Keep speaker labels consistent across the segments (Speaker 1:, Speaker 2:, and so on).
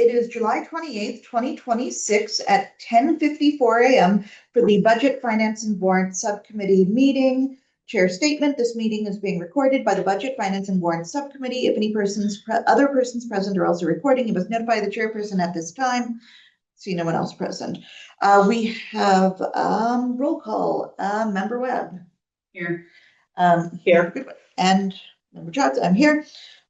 Speaker 1: it is July 28th, 2026 at 10:54 a.m. for the Budget, Finance, and Warrants Subcommittee meeting. Chair statement, this meeting is being recorded by the Budget, Finance, and Warrants Subcommittee. If any other persons present are also recording, you must notify the chairperson at this time. See no one else present. We have roll call. Member Webb.
Speaker 2: Here.
Speaker 1: Here. And Member Johnson, I'm here.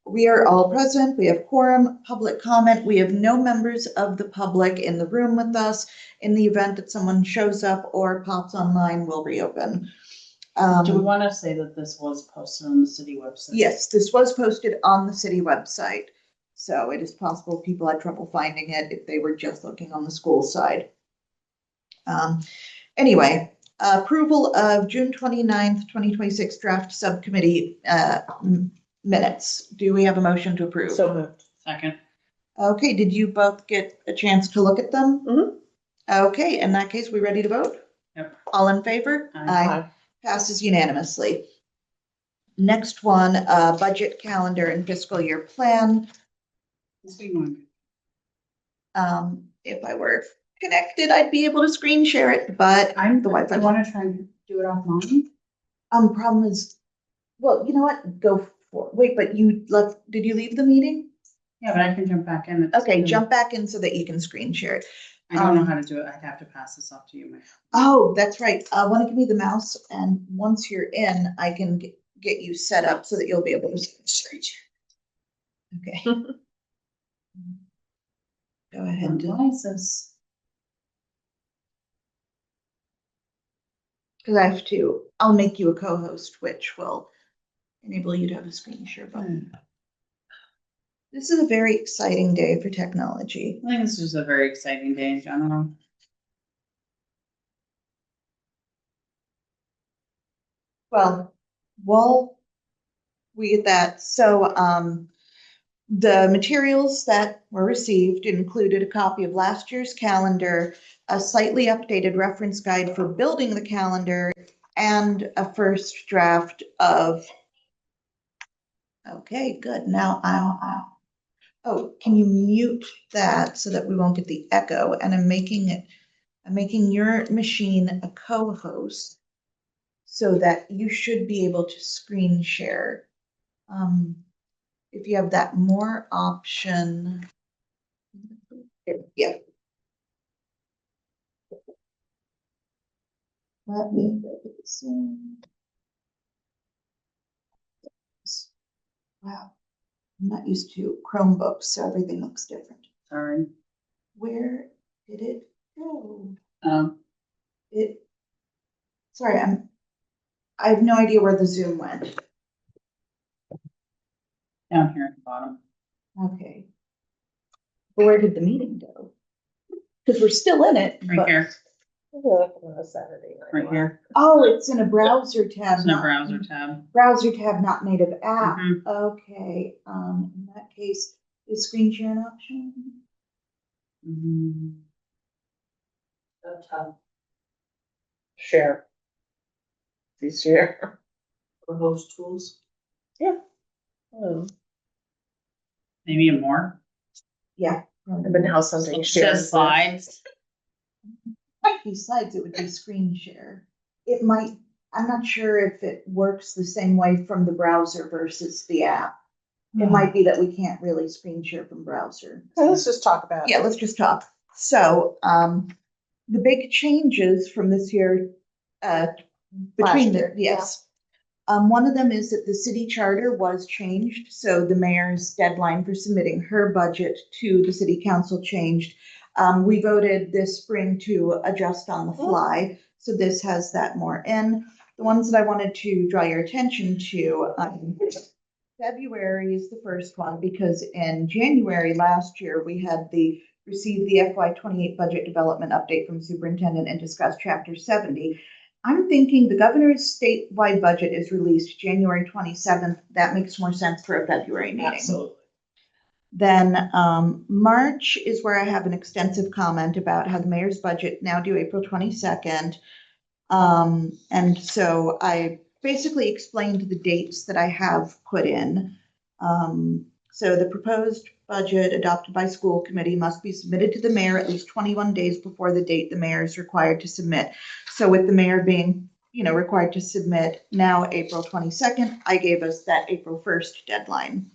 Speaker 1: We are all present. We have quorum, public comment. We have no members of the public in the room with us. In the event that someone shows up or pops online, we'll reopen.
Speaker 2: Do we want to say that this was posted on the city website?
Speaker 1: Yes, this was posted on the city website. So it is possible people had trouble finding it if they were just looking on the school side. Anyway, approval of June 29th, 2026 draft subcommittee minutes. Do we have a motion to approve?
Speaker 3: So moved.
Speaker 2: Second.
Speaker 1: Okay, did you both get a chance to look at them?
Speaker 3: Mm-hmm.
Speaker 1: Okay, in that case, we ready to vote?
Speaker 2: Yep.
Speaker 1: All in favor?
Speaker 2: Aye.
Speaker 1: Passes unanimously. Next one, budget calendar and fiscal year plan. If I were connected, I'd be able to screen share it, but
Speaker 2: I'm
Speaker 1: the Wi-Fi.
Speaker 2: I want to try and do it offline.
Speaker 1: Problem is, well, you know what? Go for it. Wait, but did you leave the meeting?
Speaker 2: Yeah, but I can jump back in.
Speaker 1: Okay, jump back in so that you can screen share it.
Speaker 2: I don't know how to do it. I'd have to pass this off to you, Mike.
Speaker 1: Oh, that's right. Want to give me the mouse, and once you're in, I can get you set up so that you'll be able to screen share. Okay. Go ahead.
Speaker 2: Why is this?
Speaker 1: Because I'll make you a co-host, which will enable you to have a screen share button. This is a very exciting day for technology.
Speaker 2: I think this is a very exciting day in general.
Speaker 1: Well, we get that. So the materials that were received included a copy of last year's calendar, a slightly updated reference guide for building the calendar, and a first draft of. Okay, good. Now oh, can you mute that so that we won't get the echo? And I'm making your machine a co-host so that you should be able to screen share. If you have that more option. Yeah. Let me go to the Zoom. Wow. I'm not used to Chromebooks, so everything looks different.
Speaker 2: Sorry.
Speaker 1: Where did it go? Sorry, I have no idea where the Zoom went.
Speaker 2: Down here at the bottom.
Speaker 1: Okay. But where did the meeting go? Because we're still in it.
Speaker 2: Right here.
Speaker 3: On a Saturday night.
Speaker 2: Right here.
Speaker 1: Oh, it's in a browser tab.
Speaker 2: It's in a browser tab.
Speaker 1: Browser tab, not native app.
Speaker 2: Mm-hmm.
Speaker 1: Okay. In that case, is screen share an option?
Speaker 2: Mm-hmm.
Speaker 3: Share. Please share.
Speaker 2: For host tools.
Speaker 3: Yeah.
Speaker 2: Maybe more.
Speaker 1: Yeah.
Speaker 3: But now something shares.
Speaker 2: Slides.
Speaker 1: Might be slides, it would be screen share. It might, I'm not sure if it works the same way from the browser versus the app. It might be that we can't really screen share from browser.
Speaker 3: So let's just talk about it.
Speaker 1: Yeah, let's just talk. So the big changes from this year between the, yes. One of them is that the city charter was changed. So the mayor's deadline for submitting her budget to the city council changed. We voted this spring to adjust on the fly. So this has that more in. The ones that I wanted to draw your attention to, February is the first one because in January last year, we had received the FY28 budget development update from superintendent and discussed chapter 70. I'm thinking the governor's statewide budget is released January 27th. That makes more sense for a February meeting.
Speaker 3: Absolutely.
Speaker 1: Then March is where I have an extensive comment about how the mayor's budget now due April 22nd. And so I basically explained the dates that I have put in. So the proposed budget adopted by school committee must be submitted to the mayor at least 21 days before the date the mayor is required to submit. So with the mayor being, required to submit now April 22nd, I gave us that April 1st deadline.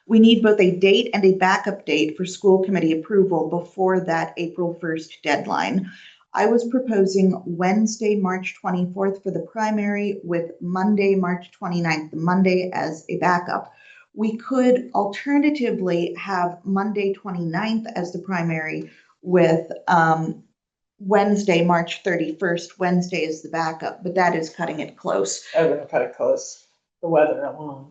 Speaker 1: We need both a date and a backup date for school committee approval before that April 1st deadline. I was proposing Wednesday, March 24th for the primary with Monday, March 29th, the Monday as a backup. We could alternatively have Monday 29th as the primary with Wednesday, March 31st, Wednesday as the backup, but that is cutting it close.
Speaker 3: I'm gonna cut it close, the weather alone.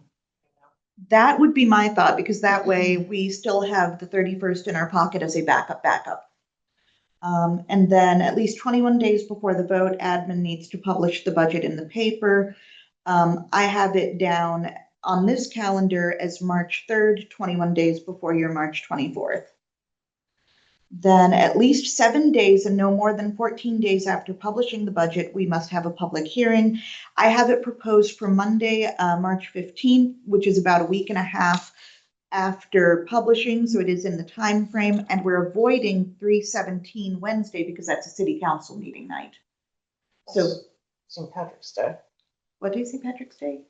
Speaker 1: That would be my thought, because that way we still have the 31st in our pocket as a backup. And then at least 21 days before the vote, admin needs to publish the budget in the paper. I have it down on this calendar as March 3rd, 21 days before your March 24th. Then at least 7 days and no more than 14 days after publishing the budget, we must have a public hearing. I have it proposed for Monday, March 15th, which is about a week and a half after publishing, so it is in the time frame, and we're avoiding 3/17 Wednesday because that's a city council meeting night. So
Speaker 3: St. Patrick's Day.
Speaker 1: what do you say, Patrick's Day?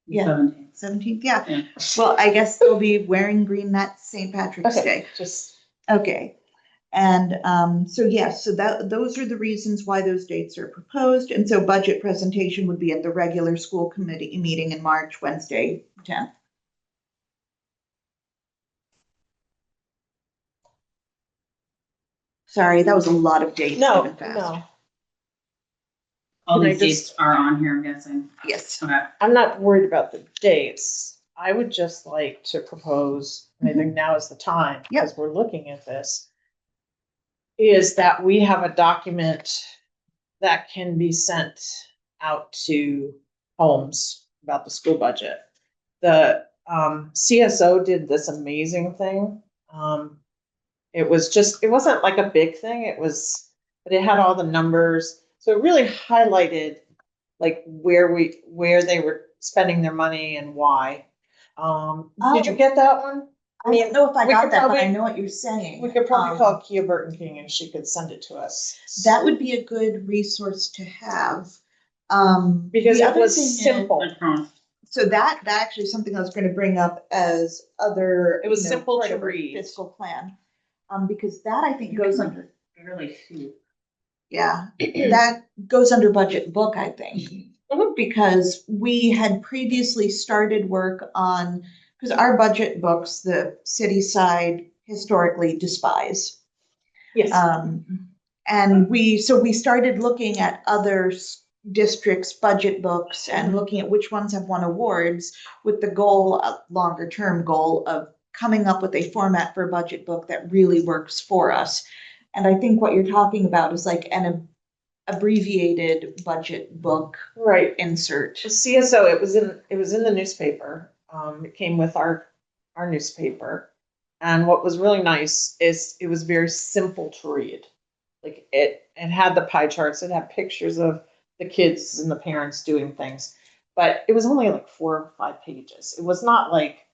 Speaker 2: Yeah.
Speaker 1: 17th, yeah.
Speaker 2: Yeah.
Speaker 1: Well, I guess they'll be wearing green that St. Patrick's
Speaker 3: Okay,
Speaker 1: Day.
Speaker 3: just,
Speaker 1: Okay. And so yes, so those are the reasons why those dates are proposed. And so budget presentation would be at the regular school committee meeting in March, Wednesday, 10th. Sorry, that was a lot of dates.
Speaker 3: no,
Speaker 1: even fast.
Speaker 3: no,
Speaker 2: All
Speaker 3: Can I
Speaker 2: these dates
Speaker 3: just-
Speaker 2: are on here, I'm guessing.
Speaker 1: Yes.
Speaker 2: Okay.
Speaker 3: I'm not worried about the dates. I would just like to propose, and I think now is the time, because we're looking at this, is that we have a document that can be sent out to homes about the school budget. The CSO did this amazing thing. It wasn't like a big thing, but it had all the numbers. So it really highlighted like where they were spending their money and why. Did you get that one?
Speaker 1: I don't know if I
Speaker 3: we
Speaker 1: got
Speaker 3: could
Speaker 1: that, but I
Speaker 3: probably-
Speaker 1: know what you're saying.
Speaker 3: We could probably call Kia Burton King and she could send it to us.
Speaker 1: That would be a good resource to have.
Speaker 3: Because
Speaker 1: the
Speaker 3: it
Speaker 1: other
Speaker 3: was
Speaker 1: thing is-
Speaker 3: simple.
Speaker 1: So that actually is something I was going to bring up as other.
Speaker 3: It was simple
Speaker 1: part
Speaker 3: to
Speaker 1: of our
Speaker 3: read.
Speaker 1: Fiscal plan, because that I think goes under.
Speaker 2: Barely see.
Speaker 1: Yeah, that goes under budget book, I think,
Speaker 3: Mhm.
Speaker 1: because we had previously started work on, because our budget books, the city side historically despise.
Speaker 3: Yes.
Speaker 1: And we started looking at other districts' budget books and looking at which ones have won awards with the goal, a longer term goal of coming up with a format for a budget book that really works for us. And I think what you're talking about is like an abbreviated budget book
Speaker 3: Right.
Speaker 1: insert.
Speaker 3: The CSO, it was in the newspaper. It came with our newspaper. And what was really nice is it was very simple to read. Like it had the pie charts, it had pictures of the kids and the parents doing things, but it was only like 4 or 5 pages. It was not like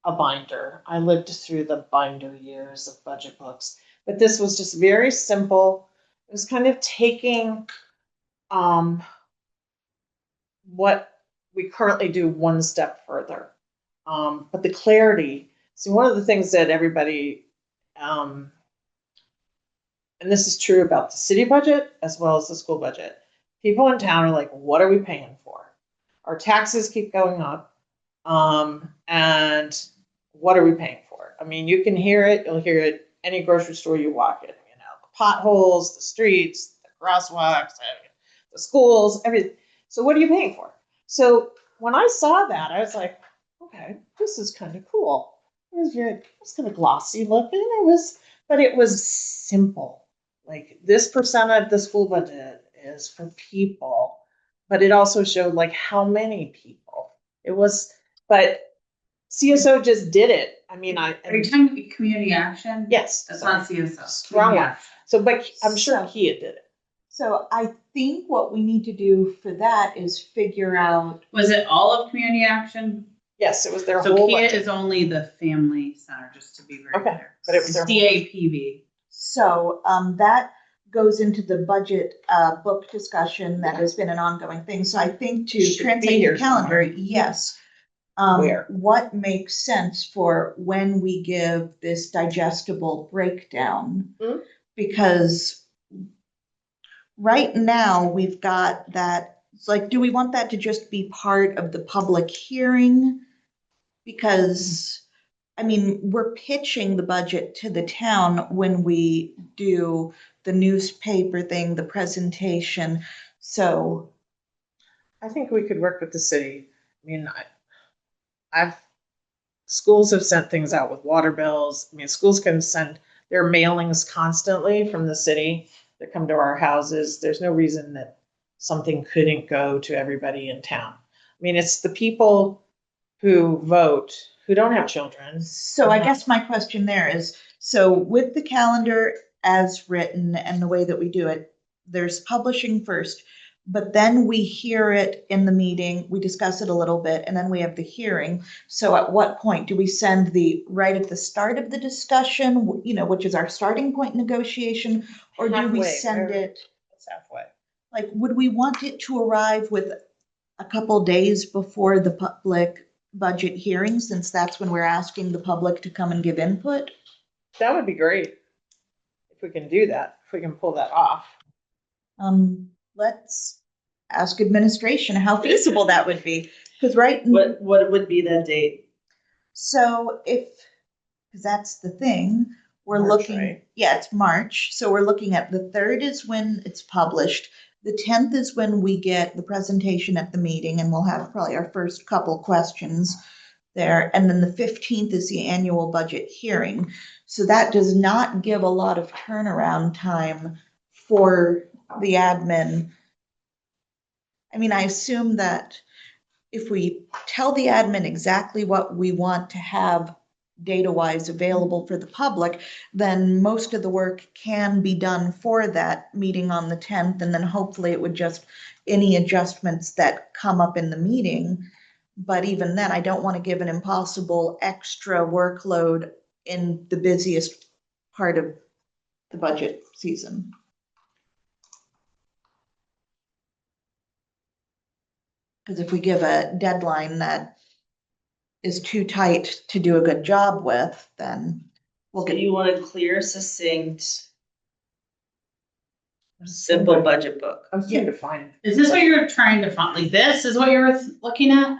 Speaker 3: a binder. I lived through the binder years of budget books, but this was just very simple. It was kind of taking what we currently do one step further. But the clarity, see, one of the things that everybody, and this is true about the city budget as well as the school budget, people in town are like, what are we paying for? Our taxes keep going up. And what are we paying for? I mean, you can hear it, you'll hear it any grocery store you walk in, the potholes, the streets, the crosswalks, the schools, everything. So what are you paying for? So when I saw that, I was like, okay, this is kind of cool. It was kind of glossy looking. But it was simple. Like this percent of the school budget is for people, but it also showed like how many people it was. But CSO just did it. I mean,
Speaker 2: Are you talking community action?
Speaker 3: yes,
Speaker 2: That's not CSO.
Speaker 3: Strong
Speaker 2: Community
Speaker 3: one.
Speaker 2: action.
Speaker 3: So, but I'm sure Kia did it.
Speaker 1: So I think what we need to do for that is figure out.
Speaker 2: Was it all of community action?
Speaker 3: Yes, it was their
Speaker 2: So
Speaker 3: whole
Speaker 2: Kia
Speaker 3: budget.
Speaker 2: is only the family center, just to be very
Speaker 3: Okay,
Speaker 2: clear.
Speaker 3: but it was their whole-
Speaker 2: CAPV.
Speaker 1: So, that goes into the budget, book discussion that has been an ongoing thing. So I think to
Speaker 3: Should be
Speaker 1: translate
Speaker 3: here
Speaker 1: the calendar,
Speaker 3: somewhere.
Speaker 1: yes.
Speaker 3: Where?
Speaker 1: What makes sense for when we give this digestible breakdown?
Speaker 3: Mhm.
Speaker 1: Because right now we've got that, it's like, do we want that to just be part of the public hearing? Because, I mean, we're pitching the budget to the town when we do the newspaper thing, the presentation. So,
Speaker 3: I think we could work with the city. I mean, schools have sent things out with water bills. I mean, schools can send their mailings constantly from the city that come to our houses. There's no reason that something couldn't go to everybody in town. I mean, it's the people who vote who don't have children.
Speaker 1: so I guess my question there is, so with the calendar as written and the way that we do it, there's publishing first, but then we hear it in the meeting, we discuss it a little bit, and then we have the hearing. So at what point do we send the, right at the start of the discussion, you know, which is our starting point negotiation, or do we
Speaker 3: Halfway,
Speaker 1: send
Speaker 3: where-
Speaker 1: it,
Speaker 3: It's halfway.
Speaker 1: like, would we want it to arrive with a couple days before the public budget hearing, since that's when we're asking the public to come and give input?
Speaker 3: That would be great if we can do that, if we can pull that off.
Speaker 1: Let's ask administration how feasible that would be, because
Speaker 2: What would be that date?
Speaker 1: so if, because that's the thing, we're
Speaker 3: March,
Speaker 1: looking,
Speaker 3: right?
Speaker 1: yeah, it's March, so we're looking at the 3rd is when it's published. The 10th is when we get the presentation at the meeting, and we'll have probably our first couple questions there. And then the 15th is the annual budget hearing. So that does not give a lot of turnaround time for the admin. I mean, I assume that if we tell the admin exactly what we want to have data-wise available for the public, then most of the work can be done for that meeting on the 10th, and then hopefully it would just, any adjustments that come up in the meeting. But even then, I don't want to give an impossible extra workload in the busiest part of the budget season. Because if we give a deadline that is too tight to do a good job with, then we'll
Speaker 4: So
Speaker 1: get.
Speaker 4: you want a clear, succinct, simple budget book.
Speaker 3: I'm trying to find.
Speaker 2: Is this what you're trying to find? Like this is what you're looking at?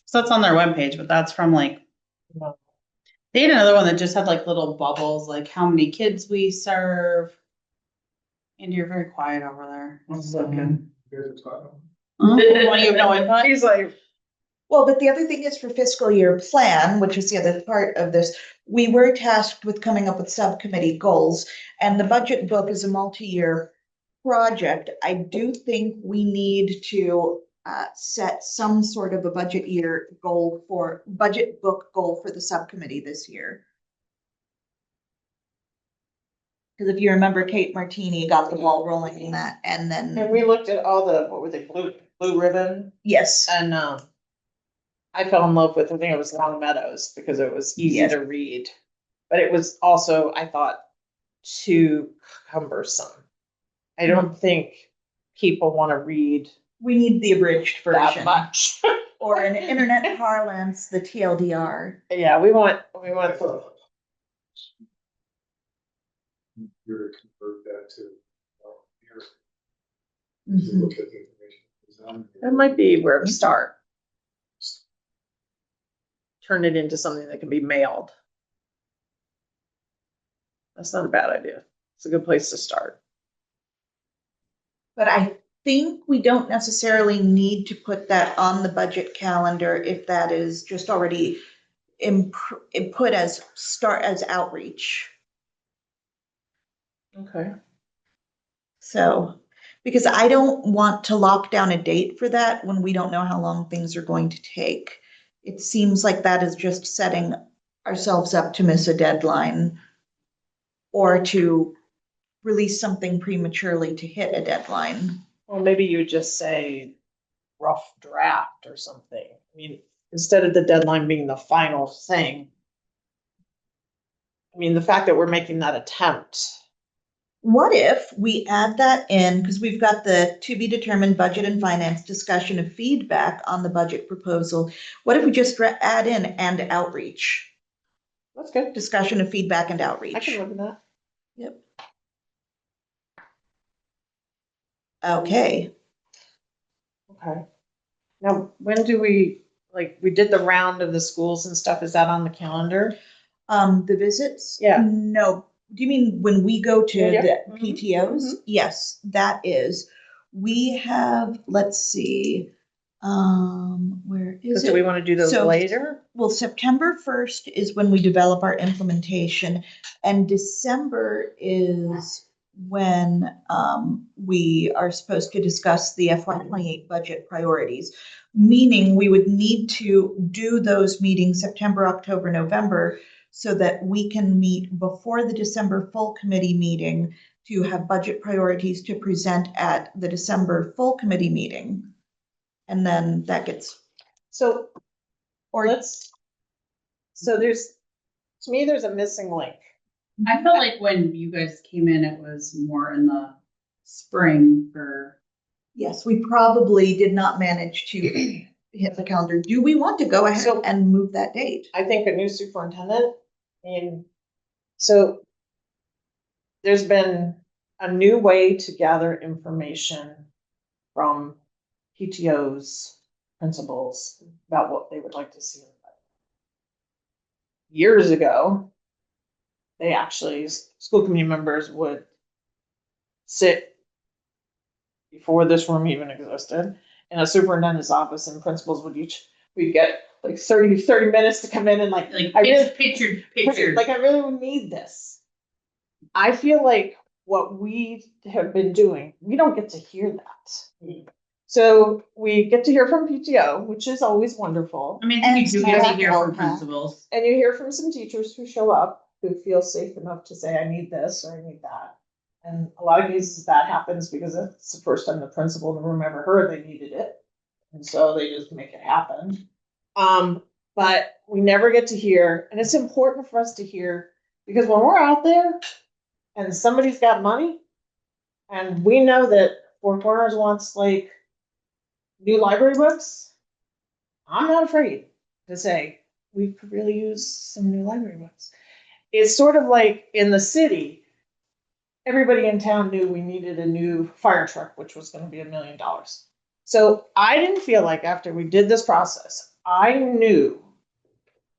Speaker 2: So that's on their webpage, but that's from like,
Speaker 3: No.
Speaker 2: they had another one that just had like little bubbles, like how many kids we serve. And you're very quiet over there.
Speaker 3: looking.
Speaker 2: Well, you have no input?
Speaker 3: He's like,
Speaker 1: Well, but the other thing is for fiscal year plan, which is the other part of this, we were tasked with coming up with subcommittee goals, and the budget book is a multi-year project. I do think we need to set some sort of a budget book goal for the subcommittee this year. Because if you remember, Kate Martini got the ball rolling in that, and
Speaker 3: and
Speaker 1: then,
Speaker 3: we looked at all the, what were they, blue ribbon?
Speaker 1: yes,
Speaker 3: And I fell in love with, I think it was Long Meadows because it was easy
Speaker 1: Yes.
Speaker 3: to read. But it was also, I thought, too cumbersome. I don't think people want to read
Speaker 1: we need the abridged
Speaker 3: that
Speaker 1: version.
Speaker 3: much.
Speaker 1: Or in internet parlance, the TLDR.
Speaker 3: Yeah, we want.
Speaker 5: You're to convert that to. Here,
Speaker 1: Mhm.
Speaker 5: look at the information.
Speaker 3: That might be where to start. Turn it into something that can be mailed. That's not a bad idea. It's a good place to start.
Speaker 1: But I think we don't necessarily need to put that on the budget calendar if that is just already input as outreach.
Speaker 3: Okay.
Speaker 1: So, because I don't want to lock down a date for that when we don't know how long things are going to take. It seems like that is just setting ourselves up to miss a deadline or to release something prematurely to hit a deadline.
Speaker 3: Well, maybe you just say rough draft or something. I mean, instead of the deadline being the final thing. I mean, the fact that we're making that attempt.
Speaker 1: What if we add that in, because we've got the to be determined budget and finance discussion of feedback on the budget proposal. What if we just add in and outreach?
Speaker 3: That's good.
Speaker 1: Discussion of feedback and
Speaker 3: I
Speaker 1: outreach.
Speaker 3: can live with that.
Speaker 1: Yep. Okay.
Speaker 3: Okay. Now, when do we, like, we did the round of the schools and stuff. Is that on the calendar?
Speaker 1: The visits?
Speaker 3: Yeah.
Speaker 1: No. Do you mean when we go to
Speaker 3: Yeah.
Speaker 1: the
Speaker 3: Mhm.
Speaker 1: PTOs?
Speaker 3: Mhm.
Speaker 1: Yes, that is. We have, let's see, where is
Speaker 3: Do we
Speaker 1: it?
Speaker 3: want to do those
Speaker 1: So-
Speaker 3: later?
Speaker 1: Well, September 1st is when we develop our implementation, and December is when we are supposed to discuss the FY28 budget priorities. Meaning we would need to do those meetings September, October, November, so that we can meet before the December full committee meeting to have budget priorities to present at the December full committee meeting. And then that gets,
Speaker 3: So
Speaker 1: or
Speaker 3: so to me, there's a missing link.
Speaker 2: I felt like when you guys came in, it was more in the spring for.
Speaker 1: yes, we probably did not manage to hit the calendar. Do we want to go ahead
Speaker 3: So-
Speaker 1: and move that date?
Speaker 3: I think a new superintendent, so there's been a new way to gather information from PTOs, principals, about what they would like to see in the budget. Years ago, they actually, school committee members would sit before this room even existed in a superintendent's office, and principals would we'd get like 30 minutes to come in and like I really
Speaker 2: Pictured.
Speaker 3: like I really would need this. I feel like what we have been doing, we don't get to hear that. So we get to hear from PTO, which is always wonderful.
Speaker 2: I mean,
Speaker 1: And
Speaker 2: you do get to
Speaker 1: staff
Speaker 2: hear from
Speaker 1: feedback.
Speaker 2: principals.
Speaker 3: And you hear from some teachers who show up, who feel safe enough to say, I need this or I need that. And a lot of cases that happens because it's the first time the principal in the room ever heard they needed it. And so they just make it happen. But we never get to hear, and it's important for us to hear, because when we're out there and somebody's got money, and we know that Four Corners wants like new library books, I'm not afraid to say, we could really use some new library books. It's sort of like in the city, everybody in town knew we needed a new fire truck, which was going to be $1 million. So I didn't feel like after we did this process, I knew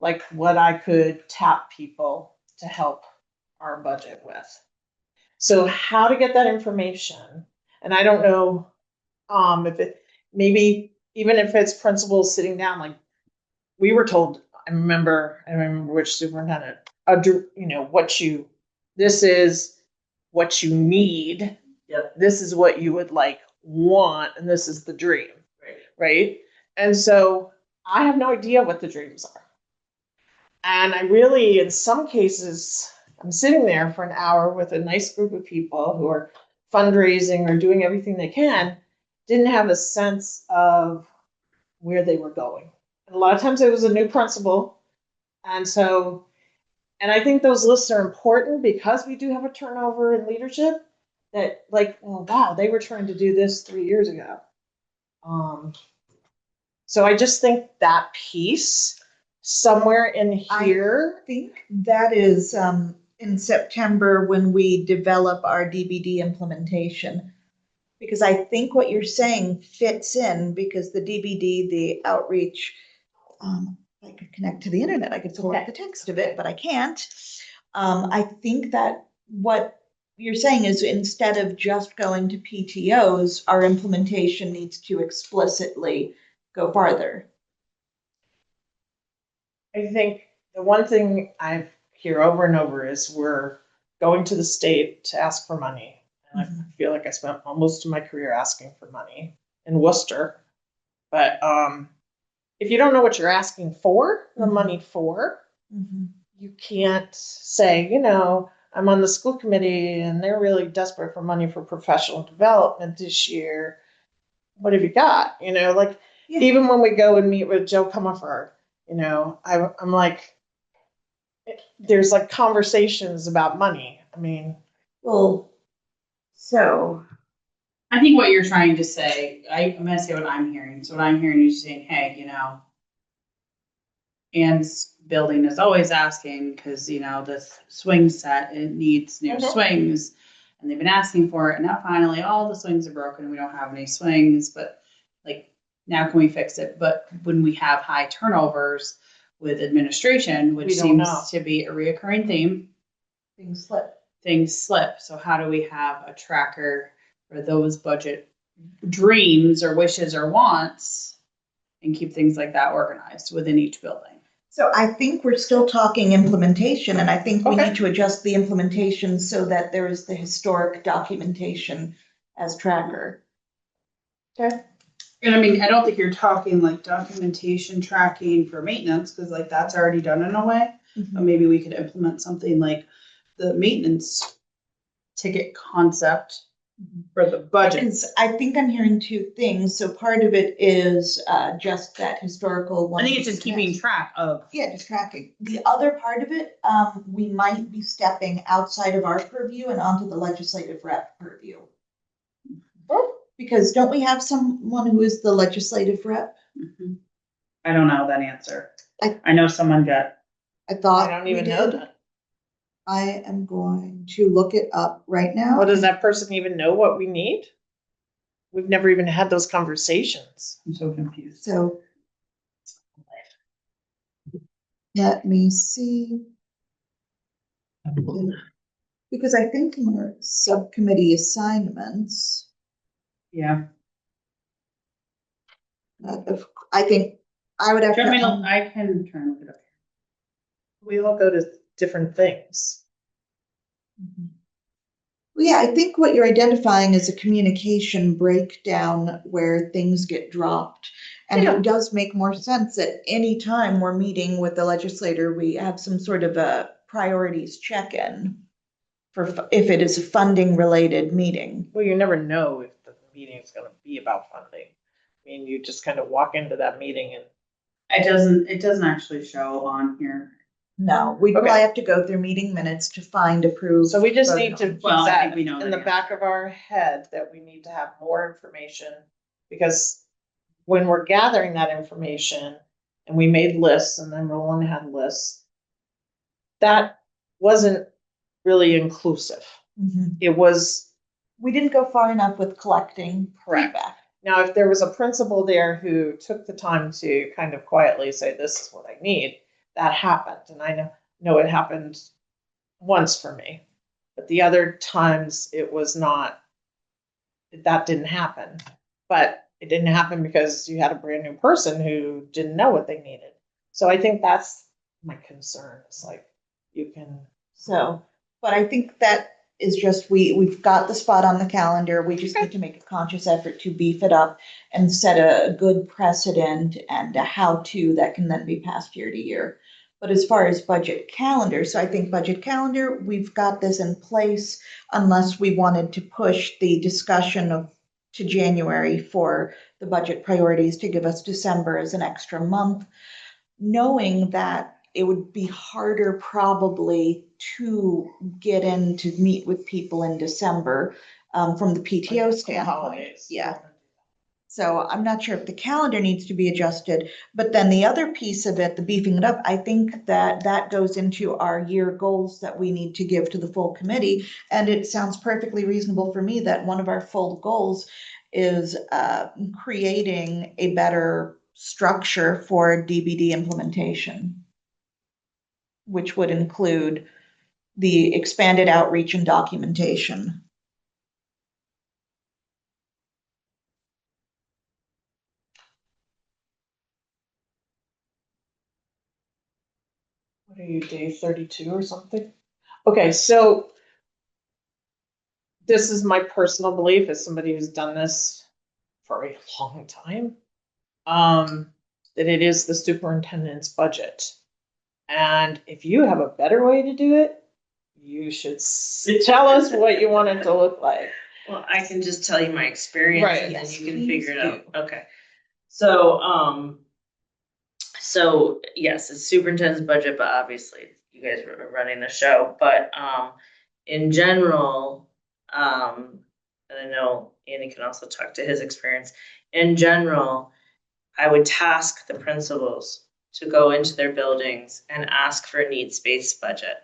Speaker 3: like what I could tap people to help our budget with. So how to get that information, and I don't know if it, maybe even if it's principals sitting down, like we were told, I remember which superintendent, this is what you need.
Speaker 4: Yep.
Speaker 3: This is what you would like want, and this is the dream. Right? And so I have no idea what the dreams are. And I really, in some cases, I'm sitting there for an hour with a nice group of people who are fundraising or doing everything they can, didn't have a sense of where they were going. And a lot of times it was a new principal. And I think those lists are important because we do have a turnover in leadership that like, oh, wow, they were trying to do this 3 years ago. So I just think that piece somewhere in here.
Speaker 1: I think that is in September when we develop our DBD implementation. Because I think what you're saying fits in because the DBD, the outreach, I could connect to the internet, I could pull up the text of it, but I can't. I think that what you're saying is instead of just going to PTOs, our implementation needs to explicitly go farther.
Speaker 3: I think the one thing I hear over and over is we're going to the state to ask for money. And I feel like I spent most of my career asking for money in Worcester. But if you don't know what you're asking for, the money for, you can't say, I'm on the school committee and they're really desperate for money for professional development this year. What have you got?
Speaker 1: Yeah.
Speaker 3: Even when we go and meet with Joe Comerford, you know, I'm like, there's like conversations about money. I mean,
Speaker 1: Well, so,
Speaker 2: I think what you're trying to say, I'm gonna say what I'm hearing. So what I'm hearing is saying, hey, you know, Ann's building is always asking, because, you know, this swing set, it needs new
Speaker 3: Mhm.
Speaker 2: swings. And they've been asking for it, and now finally all the swings are broken and we don't have any swings, but like, now can we fix it? But when we have high turnovers with administration, which
Speaker 3: We don't know.
Speaker 2: seems to be a reoccurring theme,
Speaker 1: things slip.
Speaker 2: things slip. So how do we have a tracker for those budget dreams or wishes or wants and keep things like that organized within each building?
Speaker 1: So I think we're still talking implementation, and I think we
Speaker 3: Okay.
Speaker 1: need to adjust the implementation so that there is the historic documentation as tracker.
Speaker 3: okay.
Speaker 2: And I mean, I don't think you're talking like documentation tracking for maintenance, because like that's already done in a way. But maybe we could implement something like the maintenance ticket concept for the budget.
Speaker 1: Because I think I'm hearing two things. So part of it is just that historical one.
Speaker 2: I think it's just keeping track of.
Speaker 1: Yeah, just tracking. The other part of it, we might be stepping outside of our purview and onto the legislative rep purview. Because don't we have someone who is the legislative rep?
Speaker 2: Mhm. I don't know that answer.
Speaker 1: I-
Speaker 2: I know someone got,
Speaker 1: I thought
Speaker 3: I don't
Speaker 1: we
Speaker 3: even know
Speaker 1: did.
Speaker 3: that.
Speaker 1: I am going to look it up right now.
Speaker 3: Well, does that person even know what we need? We've never even had those conversations.
Speaker 2: I'm so confused.
Speaker 1: So let me see. Because I think in our subcommittee assignments,
Speaker 2: Yeah.
Speaker 1: I think I would have
Speaker 2: Do you want me
Speaker 1: to.
Speaker 2: to- I can try and look it up.
Speaker 3: We all go to different things.
Speaker 1: Well, yeah, I think what you're identifying is a communication breakdown where things get dropped. And
Speaker 3: Yeah.
Speaker 1: it does make more sense that any time we're meeting with the legislator, we have some sort of a priorities check-in for if it is a funding related meeting.
Speaker 3: Well, you never know if the meeting is gonna be about funding. I mean, you just kind of walk into that meeting and.
Speaker 2: It doesn't actually show on here.
Speaker 1: No, we
Speaker 3: Okay.
Speaker 1: probably have to go through meeting minutes to find approved.
Speaker 3: So we just
Speaker 1: voted
Speaker 3: need to
Speaker 1: on.
Speaker 3: keep
Speaker 2: Well, I
Speaker 3: that
Speaker 2: think we know
Speaker 3: in
Speaker 2: that
Speaker 3: the back of our head that we need to have more information. Because when we're gathering that information and we made lists and then Roland had lists, that wasn't really inclusive.
Speaker 1: Mhm.
Speaker 3: It was
Speaker 1: We didn't go far enough with collecting
Speaker 3: Correct.
Speaker 1: feedback.
Speaker 3: Now, if there was a principal there who took the time to kind of quietly say, this is what I need, that happened. And I know it happened once for me. But the other times it was not, that didn't happen. But it didn't happen because you had a brand new person who didn't know what they needed. So I think that's my concern. It's like, you can.
Speaker 1: So, but I think that is just, we've got the spot on the calendar. We just need to make a conscious effort to beef it up and set a good precedent and a how-to that can then be passed year to year. But as far as budget calendar, so I think budget calendar, we've got this in place unless we wanted to push the discussion of to January for the budget priorities to give us December as an extra month, knowing that it would be harder probably to get in to meet with people in December from the PTO standpoint.
Speaker 3: Holidays.
Speaker 1: Yeah. So I'm not sure if the calendar needs to be adjusted, but then the other piece of it, the beefing it up, I think that that goes into our year goals that we need to give to the full committee. And it sounds perfectly reasonable for me that one of our full goals is creating a better structure for DBD implementation, which would include the expanded outreach and documentation.
Speaker 3: What are you, day 32 or something? Okay, so this is my personal belief as somebody who's done this for a long time, that it is the superintendent's budget. And if you have a better way to do it, you should tell us what you want it to look like.
Speaker 4: Well, I can just tell you my experience
Speaker 3: Right.
Speaker 4: and then
Speaker 1: Yes,
Speaker 4: you can
Speaker 1: please
Speaker 4: figure it out. Okay. So yes, it's superintendent's budget, but obviously you guys are running the show, but, in general, and I know Andy can also talk to his experience. In general, I would task the principals to go into their buildings and ask for a needs-based budget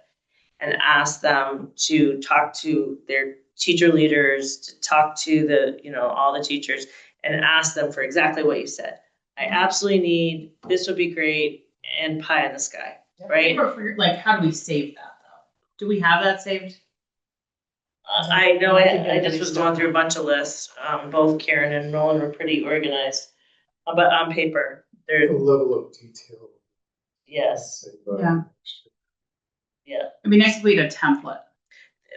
Speaker 4: and ask them to talk to their teacher leaders, to talk to all the teachers and ask them for exactly what you said. I absolutely need, this would be great, and pie in the sky, right?
Speaker 2: Like, how do we save that though? Do we have that saved?
Speaker 4: I know, I just was going through a bunch of lists. Both Karen and Roland were pretty organized, but on paper,
Speaker 5: The
Speaker 4: they're,
Speaker 5: level of detail.
Speaker 4: yes,
Speaker 2: Yeah. It'd be nice if we had a template.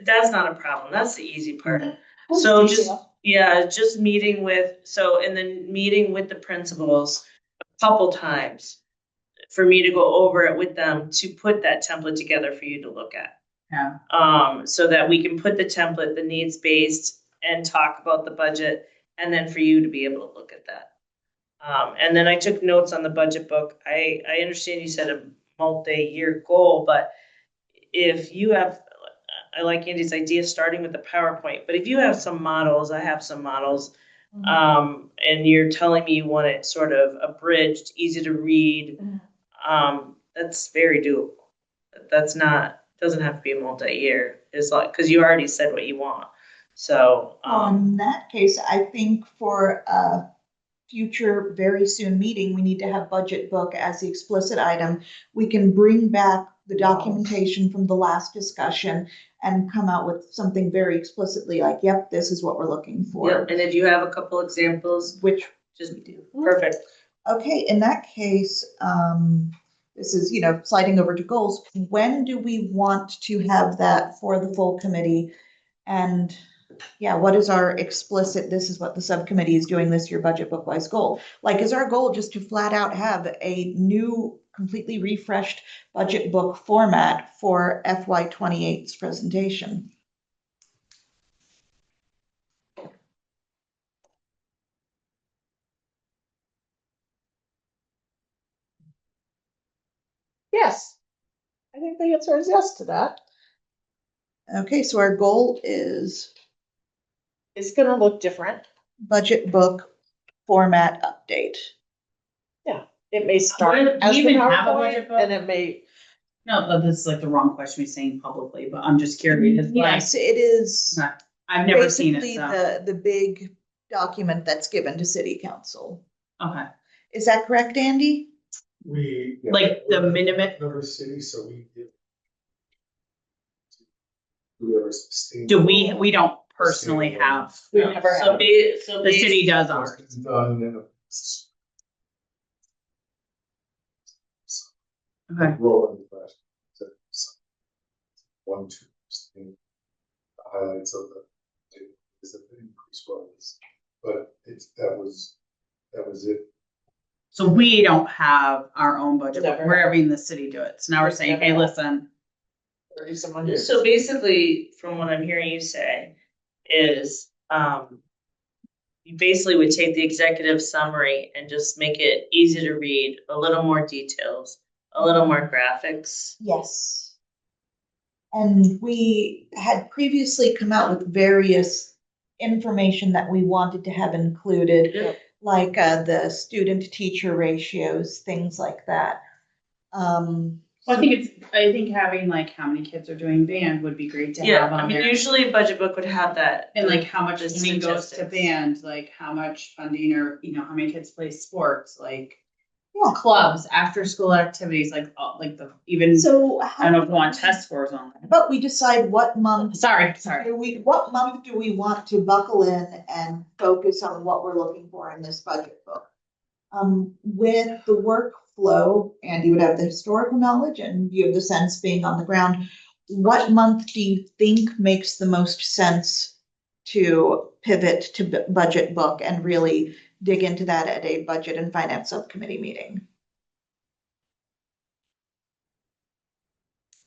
Speaker 4: that's not a problem. That's the easy part. So just meeting with, and then meeting with the principals a couple times for me to go over it with them to put that template together for you to look at.
Speaker 2: Yeah.
Speaker 4: So that we can put the template, the needs-based, and talk about the budget, and then for you to be able to look at that. And then I took notes on the budget book. I understand you said a multi-year goal, but if you have, I like Andy's idea starting with the PowerPoint, but if you have some models, I have some models, and you're telling me you want it sort of abridged, easy to read, that's very doable. That's not, doesn't have to be a multi-year. It's like, because you already said what you want. So
Speaker 1: in that case, I think for a future, very soon meeting, we need to have budget book as the explicit item. We can bring back the documentation from the last discussion and come out with something very explicitly like, yep, this is what we're looking for.
Speaker 4: yeah, and if you have a couple examples,
Speaker 1: Which
Speaker 4: just perfect.
Speaker 1: Okay, in that case, this is, sliding over to goals. When do we want to have that for the full committee? And yeah, what is our explicit, this is what the subcommittee is doing this year, budget book wise goal? Like, is our goal just to flat out have a new, completely refreshed budget book format for FY 28's presentation?
Speaker 3: Yes. I think the answer is yes to that.
Speaker 1: Okay, so our goal is
Speaker 3: It's gonna look different.
Speaker 1: budget book format update.
Speaker 3: It may start
Speaker 2: Do
Speaker 3: as
Speaker 2: you
Speaker 3: the
Speaker 2: even have a
Speaker 3: PowerPoint,
Speaker 2: budget book?
Speaker 3: and it may,
Speaker 2: No, this is like the wrong question to be saying publicly, but I'm just curious.
Speaker 1: Yes, it is.
Speaker 2: Like, I've never seen it,
Speaker 1: Basically,
Speaker 2: so.
Speaker 1: the big document that's given to city council.
Speaker 2: Okay.
Speaker 1: Is that correct, Andy?
Speaker 5: We.
Speaker 2: Like the minimum.
Speaker 5: Another city, so we give. Do we ever sustain?
Speaker 2: Do we don't personally have.
Speaker 3: we never
Speaker 4: So
Speaker 3: have.
Speaker 2: The city does ours.
Speaker 5: It's done in a.
Speaker 2: Okay.
Speaker 5: Rolling flash. One, two, the highlights of the, is the increase was, but that was it.
Speaker 2: So we don't have our own budget.
Speaker 3: Never.
Speaker 2: We're having the city do it. So now we're saying, hey,
Speaker 3: Never.
Speaker 2: listen.
Speaker 3: 30-some years.
Speaker 4: So basically, from what I'm hearing you say, is you basically would take the executive summary and just make it easy to read, a little more details, a little more graphics.
Speaker 1: Yes. And we had previously come out with various information that we wanted to have included,
Speaker 4: Yep.
Speaker 1: like the student-teacher ratios, things like that.
Speaker 2: I think having like how many kids are doing band would be great to
Speaker 4: Yeah,
Speaker 2: have
Speaker 4: I
Speaker 2: on
Speaker 4: mean,
Speaker 2: there.
Speaker 4: usually a budget book would have that.
Speaker 2: And like how much
Speaker 4: the
Speaker 2: funding goes to
Speaker 4: statistics.
Speaker 2: band, like how much funding or, how many kids play sports, like
Speaker 1: Yeah.
Speaker 2: clubs, after school activities, like even,
Speaker 1: So
Speaker 2: I don't know if you want test scores on that.
Speaker 1: but we decide what month
Speaker 2: Sorry.
Speaker 1: what month do we want to buckle in and focus on what we're looking for in this budget book? With the workflow, and you would have the historical knowledge and you have the sense being on the ground. What month do you think makes the most sense to pivot to budget book and really dig into that at a budget and finance subcommittee meeting?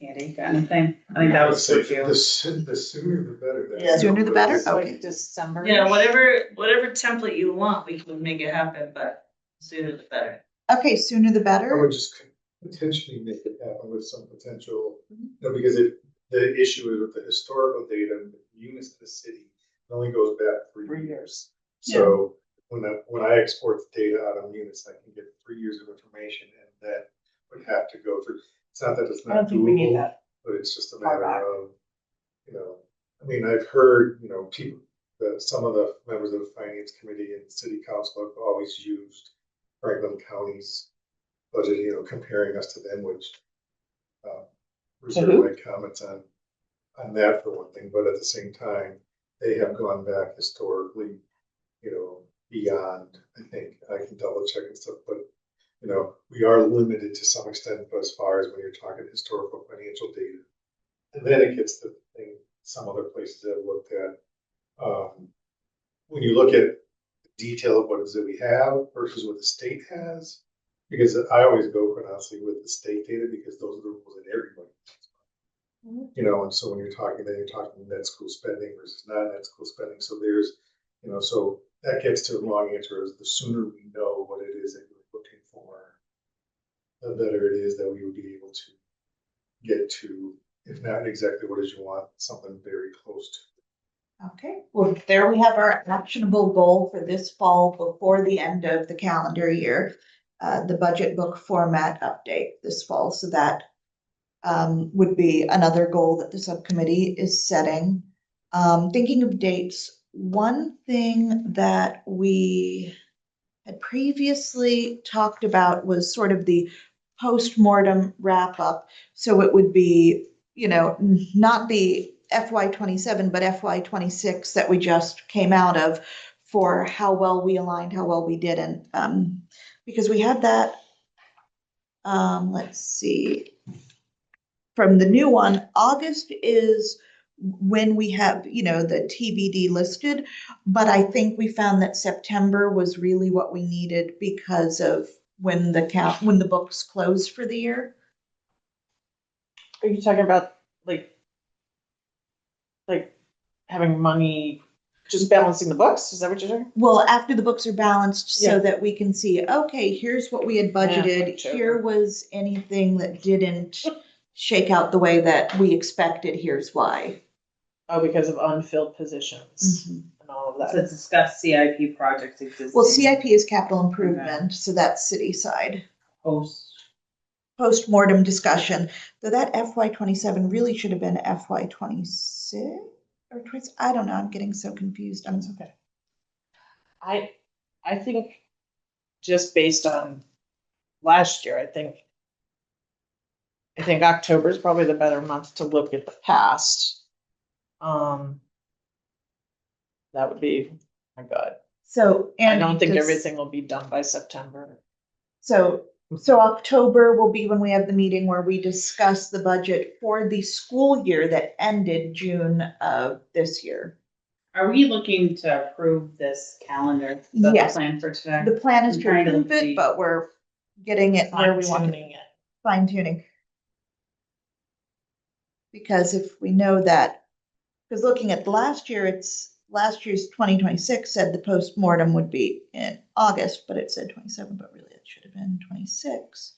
Speaker 2: Andy, got anything? I think that was
Speaker 5: The
Speaker 2: for you.
Speaker 5: the sooner the better.
Speaker 4: Yeah.
Speaker 1: Sooner the better?
Speaker 3: It's
Speaker 1: Okay.
Speaker 3: like December.
Speaker 4: Yeah, whatever template you want, we can make it happen, but Sooner the better.
Speaker 1: Okay, sooner the
Speaker 5: I
Speaker 1: better.
Speaker 5: would just potentially make it happen with some potential, because the issue is with the historical data, the units in the city, it only goes back 3 years. So when I export the data out of units, I can get 3 years of information, and that would have to go through. It's not that it's
Speaker 3: I don't
Speaker 5: not
Speaker 3: think we need
Speaker 5: doable,
Speaker 3: that.
Speaker 5: but it's just a
Speaker 3: far
Speaker 5: matter
Speaker 3: back.
Speaker 5: of, I mean, I've heard, people, some of the members of the finance committee and city council have always used Franklin County's budget, comparing us to them, which reserve
Speaker 3: who?
Speaker 5: my comments on that for one thing, but at the same time, they have gone back historically, beyond, I think, I can double check and stuff, but we are limited to some extent as far as when you're talking historical financial data. And then it gets to the thing some other places have looked at. When you look at the detail of what it is that we have versus what the state has, because I always go, quite honestly, with the state data, because those are the rules that everybody and so when you're talking net school spending versus not net school spending. So there's, so that gets to a long answer is the sooner we know what it is that we're looking for, the better it is that we would be able to get to, if not exactly what it is you want, something very close to.
Speaker 1: Okay, well, there we have our actionable goal for this fall before the end of the calendar year. The budget book format update this fall. So that would be another goal that the subcommittee is setting. Thinking of dates, one thing that we had previously talked about was sort of the post-mortem wrap up. So it would be, not the FY27, but FY26 that we just came out of for how well we aligned, how well we didn't. Because we had that, let's see, from the new one, August is when we have, the TBD listed, but I think we found that September was really what we needed because of when the books closed for the year.
Speaker 3: Are you talking about like having money, just balancing the books? Is that what you're saying?
Speaker 1: Well, after the books are balanced so
Speaker 3: Yeah.
Speaker 1: that we can see, okay, here's what we had budgeted.
Speaker 3: October.
Speaker 1: Here was anything that didn't shake out the way that we expected. Here's why.
Speaker 3: Oh, because of unfilled positions
Speaker 1: Mhm.
Speaker 3: and all of
Speaker 2: So
Speaker 3: that.
Speaker 2: discuss CIP projects existing.
Speaker 1: Well, CIP is capital improvement, so that's city side. Post-mortem discussion, though that FY27 really should have been FY26 or 20, I don't know, I'm getting so confused.
Speaker 3: That's okay. I think just based on last year, I think October is probably the better month to look at the past. That would be my gut.
Speaker 1: So,
Speaker 3: I don't think everything will be done by September.
Speaker 1: So October will be when we have the meeting where we discuss the budget for the school year that ended June of this year.
Speaker 2: Are we looking to approve this calendar? Is that
Speaker 1: Yes.
Speaker 2: the plan for today?
Speaker 1: The plan is
Speaker 2: I'm
Speaker 1: to
Speaker 2: trying to
Speaker 1: approve it,
Speaker 2: see.
Speaker 1: but we're getting it where we want it.
Speaker 3: Fine-tuning it.
Speaker 1: Fine tuning. Because if we know that, because looking at last year's 2026 said the postmortem would be in August, but it said 27, but really it should have been 26.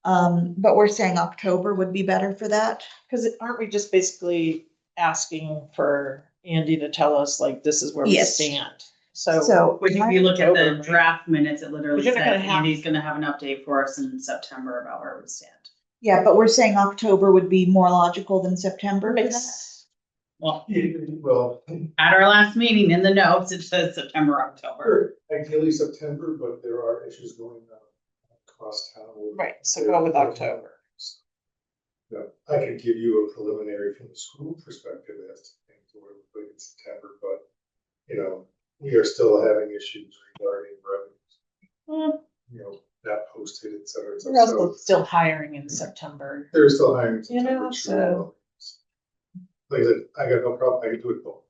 Speaker 1: But we're saying October would be better for that.
Speaker 3: Because aren't we just basically asking for Andy to tell us like this is where we
Speaker 1: Yes.
Speaker 3: stand? So
Speaker 1: So
Speaker 2: Which if you look at the
Speaker 3: October,
Speaker 2: draft minutes, it literally
Speaker 3: But you're
Speaker 2: says
Speaker 3: not gonna have-
Speaker 2: Andy's gonna have an update for us in September about where we stand.
Speaker 1: yeah, but we're saying October would be more logical than September for that.
Speaker 3: makes
Speaker 2: Well,
Speaker 5: Well,
Speaker 2: at our last meeting in the notes, it says September, October.
Speaker 5: ideally September, but there are issues going on across town.
Speaker 3: right. So go with October.
Speaker 5: Yeah, I could give you a preliminary from the school perspective as to things where we're in September, but we are still having issues regarding revenues. Not posted, et cetera, et
Speaker 3: We're
Speaker 5: cetera.
Speaker 3: also
Speaker 5: So
Speaker 3: still hiring in September.
Speaker 5: they're still hiring.
Speaker 3: You know,
Speaker 5: September, sure. Like I said, I got no problem. I can do it both.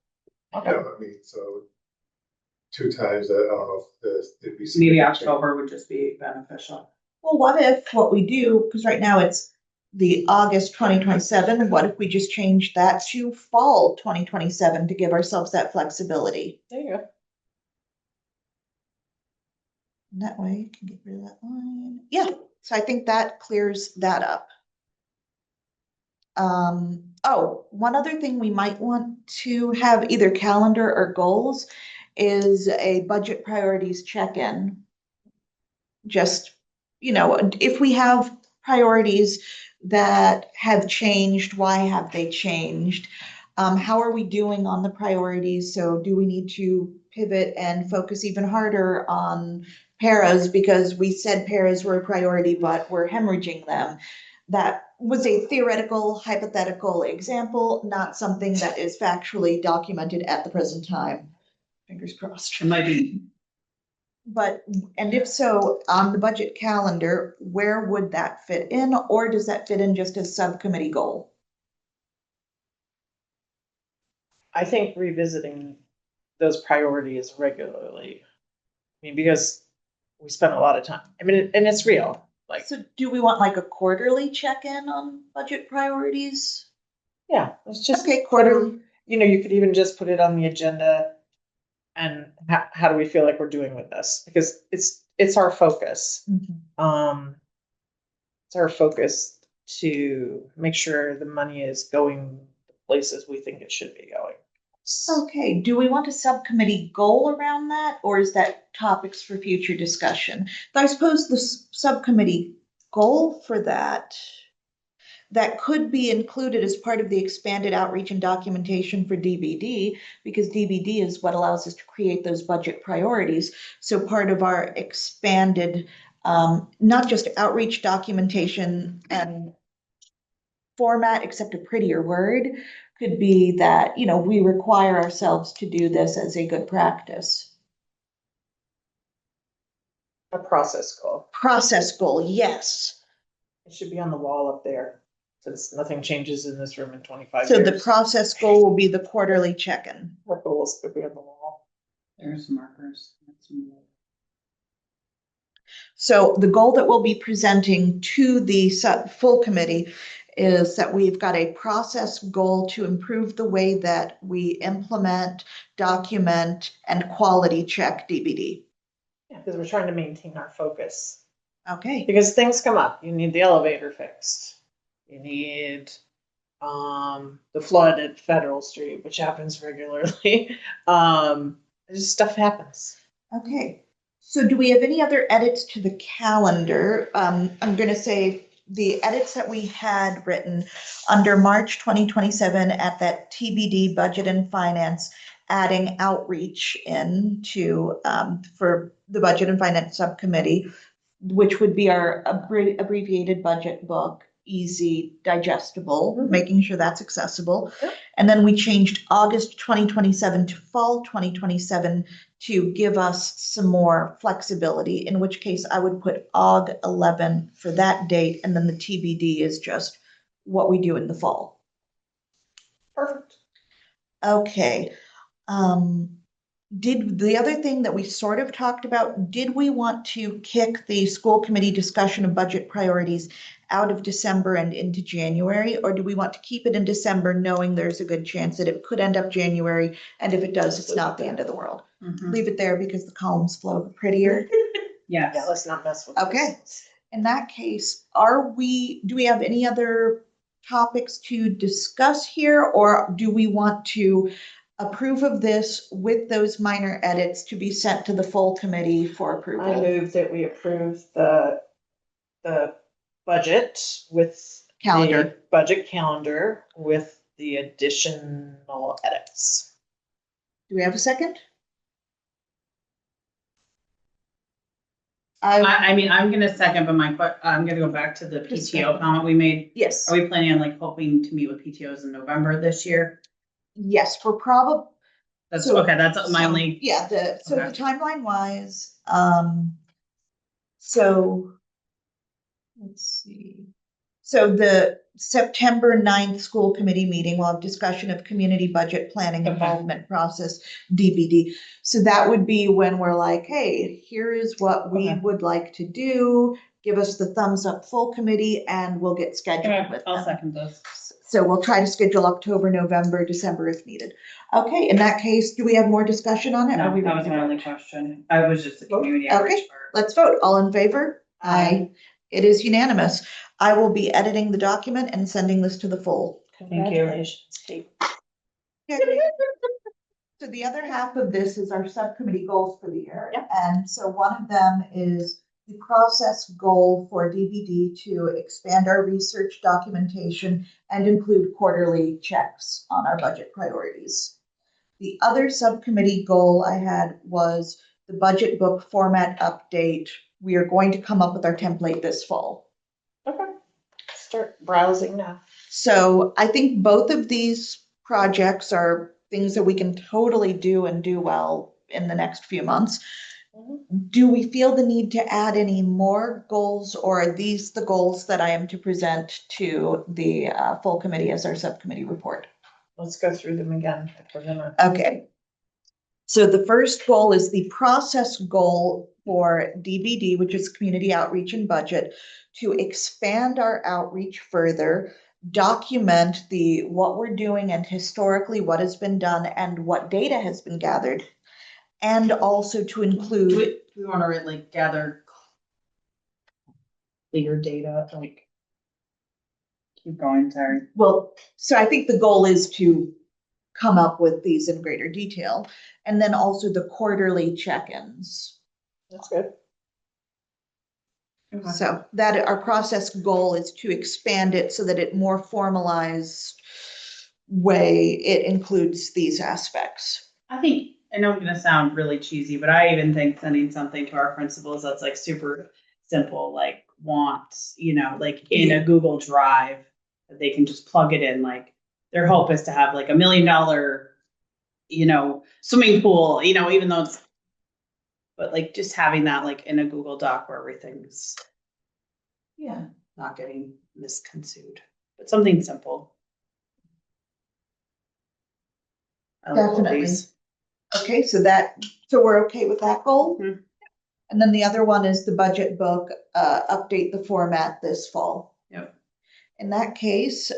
Speaker 3: Okay.
Speaker 5: I mean, so 2 times that, I don't know if it'd be.
Speaker 2: Maybe October would just be beneficial.
Speaker 1: Well, what we do, because right now it's the August 2027, what if we just change that to fall 2027 to give ourselves that flexibility?
Speaker 3: There you go.
Speaker 1: And that way you can get rid of that line. Yeah, so I think that clears that up. Oh, one other thing we might want to have either calendar or goals is a budget priorities check-in. Just, if we have priorities that have changed, why have they changed? How are we doing on the priorities? So do we need to pivot and focus even harder on paras because we said paras were a priority, but we're hemorrhaging them? That was a theoretical, hypothetical example, not something that is factually documented at the present time. Fingers crossed.
Speaker 2: It might be.
Speaker 1: But, and if so, on the budget calendar, where would that fit in? Or does that fit in just as subcommittee goal?
Speaker 3: I think revisiting those priorities regularly. I mean, because we spend a lot of time. I mean, and it's real. Like,
Speaker 1: So do we want like a quarterly check-in on budget priorities?
Speaker 3: yeah, it's just
Speaker 1: Okay, quarterly.
Speaker 3: You could even just put it on the agenda. And how do we feel like we're doing with this? Because it's our focus. It's our focus to make sure the money is going the places we think it should be going.
Speaker 1: Okay, do we want a subcommittee goal around that, or is that topics for future discussion? I suppose the subcommittee goal for that could be included as part of the expanded outreach and documentation for DBD, because DBD is what allows us to create those budget priorities. So part of our expanded, not just outreach documentation and format, except a prettier word, could be that, we require ourselves to do this as a good practice.
Speaker 3: A process goal.
Speaker 1: Process goal, yes.
Speaker 3: It should be on the wall up there, since nothing changes in this room in 25
Speaker 1: So
Speaker 3: years.
Speaker 1: the process goal will be the quarterly check-in.
Speaker 3: What goals could be on the wall?
Speaker 2: There's markers.
Speaker 1: So the goal that we'll be presenting to the full committee is that we've got a process goal to improve the way that we implement, document, and quality check DBD.
Speaker 3: Yeah, because we're trying to maintain our focus.
Speaker 1: Okay.
Speaker 3: Because things come up. You need the elevator fixed. You need the flood at Federal Street, which happens regularly. Just stuff happens.
Speaker 1: Okay. So do we have any other edits to the calendar? I'm going to say the edits that we had written under March 2027 at that TBD budget and finance, adding outreach into for the budget and finance subcommittee, which would be our abbreviated budget book, easy, digestible, making sure that's accessible.
Speaker 3: Yep.
Speaker 1: And then we changed August 2027 to fall 2027 to give us some more flexibility, in which case I would put AUG 11 for that date, and then the TBD is just what we do in the fall.
Speaker 3: Perfect.
Speaker 1: Okay. Did the other thing that we sort of talked about, did we want to kick the school committee discussion of budget priorities out of December and into January, or do we want to keep it in December knowing there's a good chance that it could end up January, and if it does, it's not the end of the world? Leave it there because the columns flow prettier.
Speaker 2: Yeah,
Speaker 3: let's not mess with
Speaker 1: Okay.
Speaker 3: this.
Speaker 1: In that case, do we have any other topics to discuss here, or do we want to approve of this with those minor edits to be sent to the full committee for approval?
Speaker 3: I move that we approve the budget with
Speaker 1: Calendar.
Speaker 3: the budget calendar with the additional edits.
Speaker 1: Do we have a second?
Speaker 2: I mean, I'm gonna second, but I'm gonna go back to the
Speaker 1: Just
Speaker 2: PTO
Speaker 1: second.
Speaker 2: comment we made.
Speaker 1: Yes.
Speaker 2: Are we planning on hoping to meet with PTOs in November this year?
Speaker 1: Yes, we're probably.
Speaker 2: That's
Speaker 1: So-
Speaker 2: okay. That's my only.
Speaker 1: Yeah, the
Speaker 2: Okay.
Speaker 1: timeline wise, so let's see. So the September 9th school committee meeting will have discussion of community budget planning
Speaker 2: Okay.
Speaker 1: involvement process, DBD. So that would be when we're like, hey, here is what we
Speaker 2: Okay.
Speaker 1: would like to do. Give us the thumbs up full committee and we'll get scheduled with
Speaker 2: I'll
Speaker 1: them.
Speaker 2: second this.
Speaker 1: So we'll try to schedule October, November, December if needed. Okay, in that case, do we have more discussion on it? Are
Speaker 2: No,
Speaker 1: we
Speaker 2: that
Speaker 1: ready
Speaker 2: was
Speaker 1: to
Speaker 2: my
Speaker 1: vote?
Speaker 2: only question. I was just the community
Speaker 1: Okay.
Speaker 2: outreach part.
Speaker 1: Let's vote. All in favor?
Speaker 2: Aye.
Speaker 1: It is unanimous. I will be editing the document and sending this to the full.
Speaker 2: you.
Speaker 3: Congratulations, Kate.
Speaker 1: So the other half of this is our subcommittee goals for the year.
Speaker 3: Yep.
Speaker 1: And so one of them is the process goal for DBD to expand our research documentation and include quarterly checks on our budget priorities. The other subcommittee goal I had was the budget book format update. We are going to come up with our template this fall.
Speaker 3: Okay. Start browsing now.
Speaker 1: So I think both of these projects are things that we can totally do and do well in the next few months. Do we feel the need to add any more goals, or are these the goals that I am to present to the full committee as our subcommittee report?
Speaker 3: Let's go through them again if we're gonna.
Speaker 1: Okay. So the first goal is the process goal for DBD, which is community outreach and budget, to expand our outreach further, document what we're doing and historically what has been done and what data has been gathered, and also to include.
Speaker 2: We want to like gather bigger data, like. Keep going, sorry.
Speaker 1: Well, so I think the goal is to come up with these in greater detail, and then also the quarterly check-ins.
Speaker 3: That's good.
Speaker 2: Okay.
Speaker 1: So that our process goal is to expand it so that it more formalized way it includes these aspects.
Speaker 2: I think, I know I'm gonna sound really cheesy, but I even think sending something to our principals that's like super simple, like wants, like in a Google Drive, that they can just plug it in, like their hope is to have like $1 million, swimming pool, even though it's, but like just having that like in a Google Doc where everything's not getting misconstrued, but something simple. I like all
Speaker 1: Definitely.
Speaker 2: these.
Speaker 1: Okay, so we're okay with that goal?
Speaker 2: Mhm.
Speaker 1: And then the other one is the budget book, update the format this fall.
Speaker 2: Yep.
Speaker 1: In that case,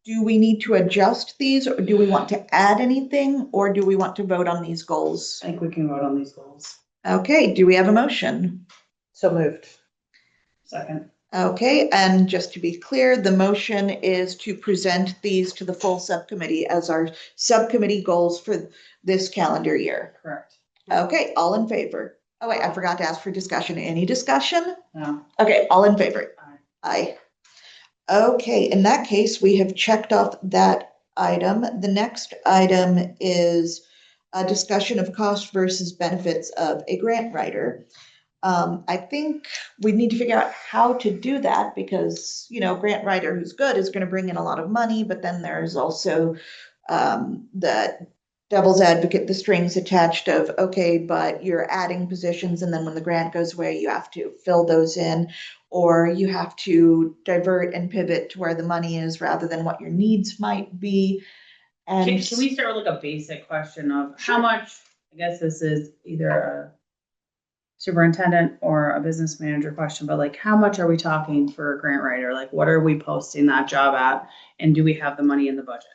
Speaker 1: do we need to adjust these, or do we want to add anything, or do we want to vote on these goals?
Speaker 2: I think we can vote on these goals.
Speaker 1: Okay, do we have a motion?
Speaker 3: So moved.
Speaker 2: Second.
Speaker 1: Okay, and just to be clear, the motion is to present these to the full subcommittee as our subcommittee goals for this calendar year.
Speaker 2: Correct.
Speaker 1: Okay, all in favor? Oh wait, I forgot to ask for discussion. Any discussion?
Speaker 2: No.
Speaker 1: Okay, all in favor?
Speaker 2: Aye.
Speaker 1: Aye. Okay, in that case, we have checked off that item. The next item is a discussion of cost versus benefits of a grant writer. I think we need to figure out how to do that because, grant writer who's good is going to bring in a lot of money, but then there's also the devil's advocate, the strings attached of, okay, but you're adding positions and then when the grant goes away, you have to fill those in, or you have to divert and pivot to where the money is rather than what your needs might be. And
Speaker 2: Can we start with like a basic question of how much, I guess this is either a superintendent or a business manager question, but like how much are we talking for a grant writer? Like what are we posting that job at? And do we have the money in the budget?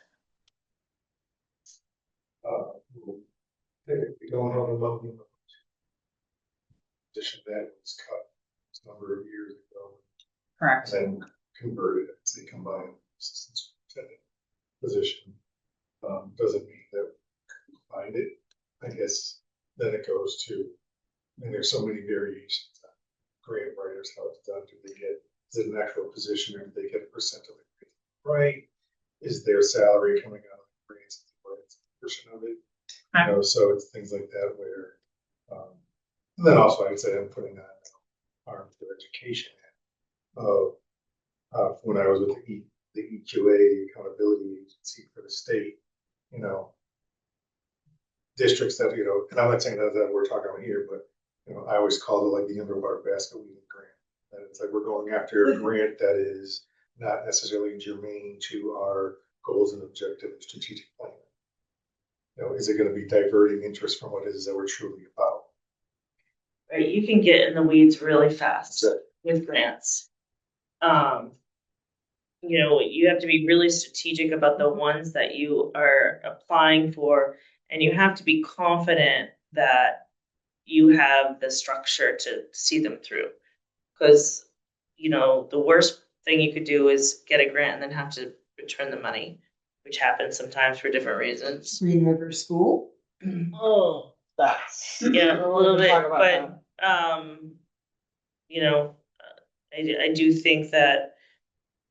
Speaker 5: We don't have a level position that was cut a number of years ago.
Speaker 2: Correct.
Speaker 5: And then converted as a combined assistant superintendent position. Doesn't mean that we can find it. I guess then it goes to, and there's so many variations on grant writers, how it's done. Is it an actual position or do they get a percent of the grant? Right? Is their salary coming out of the grants or it's a portion of it? So it's things like that where, and then also I'd say I'm putting on arms of education. When I was with the EQA, the accountability agency for the state, districts that, and I'm not saying that we're talking about here, but, I always call it like the underwater basket weaving grant. And it's like we're going after a grant that is not necessarily germane to our goals and objectives and strategic plan. Is it going to be diverting interest from what it is that we're truly about?
Speaker 4: Right, you can get in the weeds really fast
Speaker 5: That's it.
Speaker 4: with grants. you know, you have to be really strategic about the ones that you are applying for, and you have to be confident that you have the structure to see them through. Because, you know, the worst thing you could do is get a grant and then have to return the money, which happens sometimes for different reasons.
Speaker 1: Green River School.
Speaker 3: Oh, that's.
Speaker 4: Yeah, a little bit,
Speaker 3: Talk about
Speaker 4: but, you know, I do think that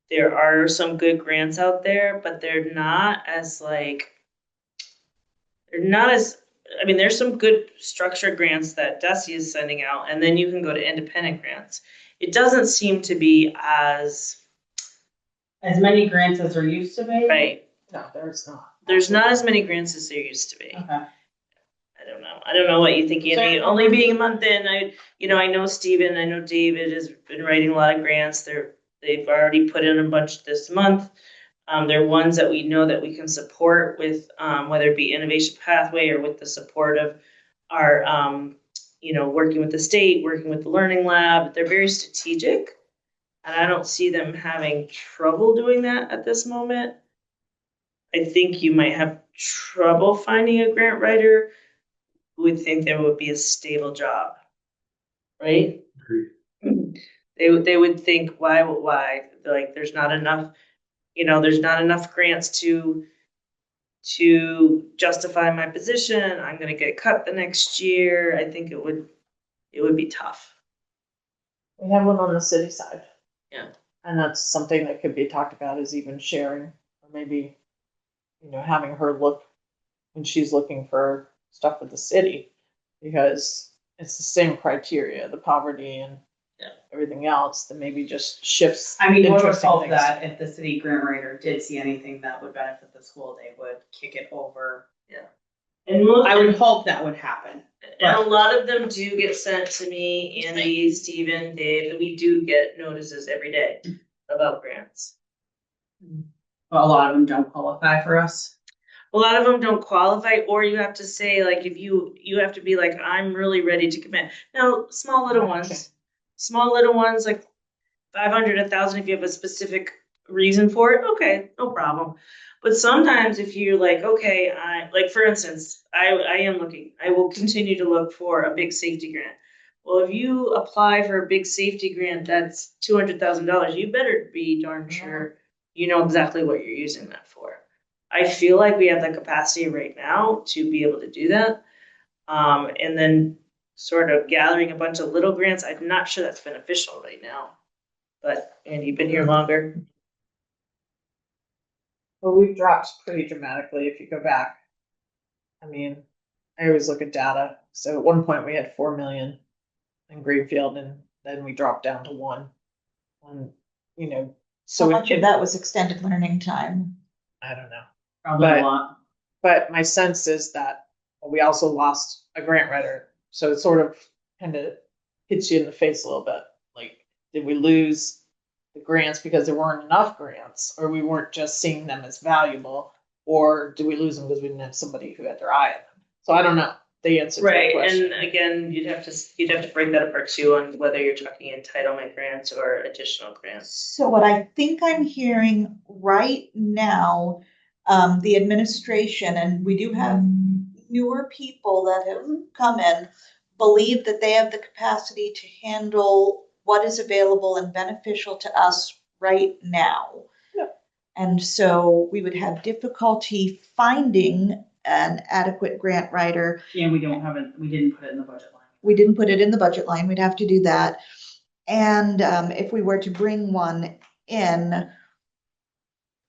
Speaker 4: there are some good grants out there, but they're not as I mean, there's some good structured grants that Desi is sending out, and then you can go to independent grants. It doesn't seem to be as
Speaker 2: many grants as there used to be?
Speaker 4: right.
Speaker 3: No, there's not.
Speaker 4: There's not as many grants as there used to be.
Speaker 2: Okay.
Speaker 4: I don't know what you think, Andy.
Speaker 3: So-
Speaker 4: Only being a month in, I know Steven, I know David has been writing a lot of grants. They've already put in a bunch this month. They're ones that we know that we can support with, whether it be Innovation Pathway or with the support of our, working with the state, working with the Learning Lab. They're very strategic, and I don't see them having trouble doing that at this moment. I think you might have trouble finding a grant writer who would think there would be a stable job, right?
Speaker 5: Agreed.
Speaker 4: They would think, why? Like, there's not enough. There's not enough grants to justify my position. I'm going to get cut the next year. I think it would be tough.
Speaker 3: We have one on the city side.
Speaker 4: Yeah.
Speaker 3: And that's something that could be talked about, is even sharing, or maybe, having her look when she's looking for stuff with the city, because it's the same criteria, the poverty and everything else, that maybe just shifts.
Speaker 2: I mean, one would
Speaker 3: interesting
Speaker 2: hope
Speaker 3: things.
Speaker 2: that if the city grant writer did see anything that would benefit the school, they would kick it over.
Speaker 4: And
Speaker 2: I would hope that would happen.
Speaker 4: And a lot of them do get sent to me, Andy, Steven, Dave, and we do get notices every day about grants.
Speaker 2: But a lot of them don't qualify for us.
Speaker 4: A lot of them don't qualify, or you have to say, like, if you have to be like, I'm really ready to commit. Now, small little ones, like 500, 1,000, if you have a specific reason for it, okay, no problem. But sometimes if you're like, okay, for instance, I will continue to look for a big safety grant. Well, if you apply for a big safety grant, that's $200,000, you better be darn sure you know exactly what you're using that for. I feel like we have the capacity right now to be able to do that. And then sort of gathering a bunch of little grants, I'm not sure that's beneficial right now. But, Andy, you've been here longer.
Speaker 3: Well, we've dropped pretty dramatically if you go back. I mean, I always look at data. So at one point we had 4 million in Greenfield, and then we dropped down to 1. And,
Speaker 1: So much of that was extended learning time.
Speaker 3: I don't know.
Speaker 2: Probably a lot.
Speaker 3: But my sense is that we also lost a grant writer. So it sort of kind of hits you in the face a little bit. Like, did we lose the grants because there weren't enough grants, or we weren't just seeing them as valuable, or do we lose them because we didn't have somebody who had their eye on them? So I don't know the answer to that question.
Speaker 4: And again, you'd have to break that apart too on whether you're talking entitlement grants or additional grants.
Speaker 1: So what I think I'm hearing right now, the administration, and we do have newer people that have come in, believe that they have the capacity to handle what is available and beneficial to us right now.
Speaker 3: Yep.
Speaker 1: And so we would have difficulty finding an adequate grant writer.
Speaker 2: Yeah, we didn't put it in the budget line.
Speaker 1: We didn't put it in the budget line. We'd have to do that. And if we were to bring one in,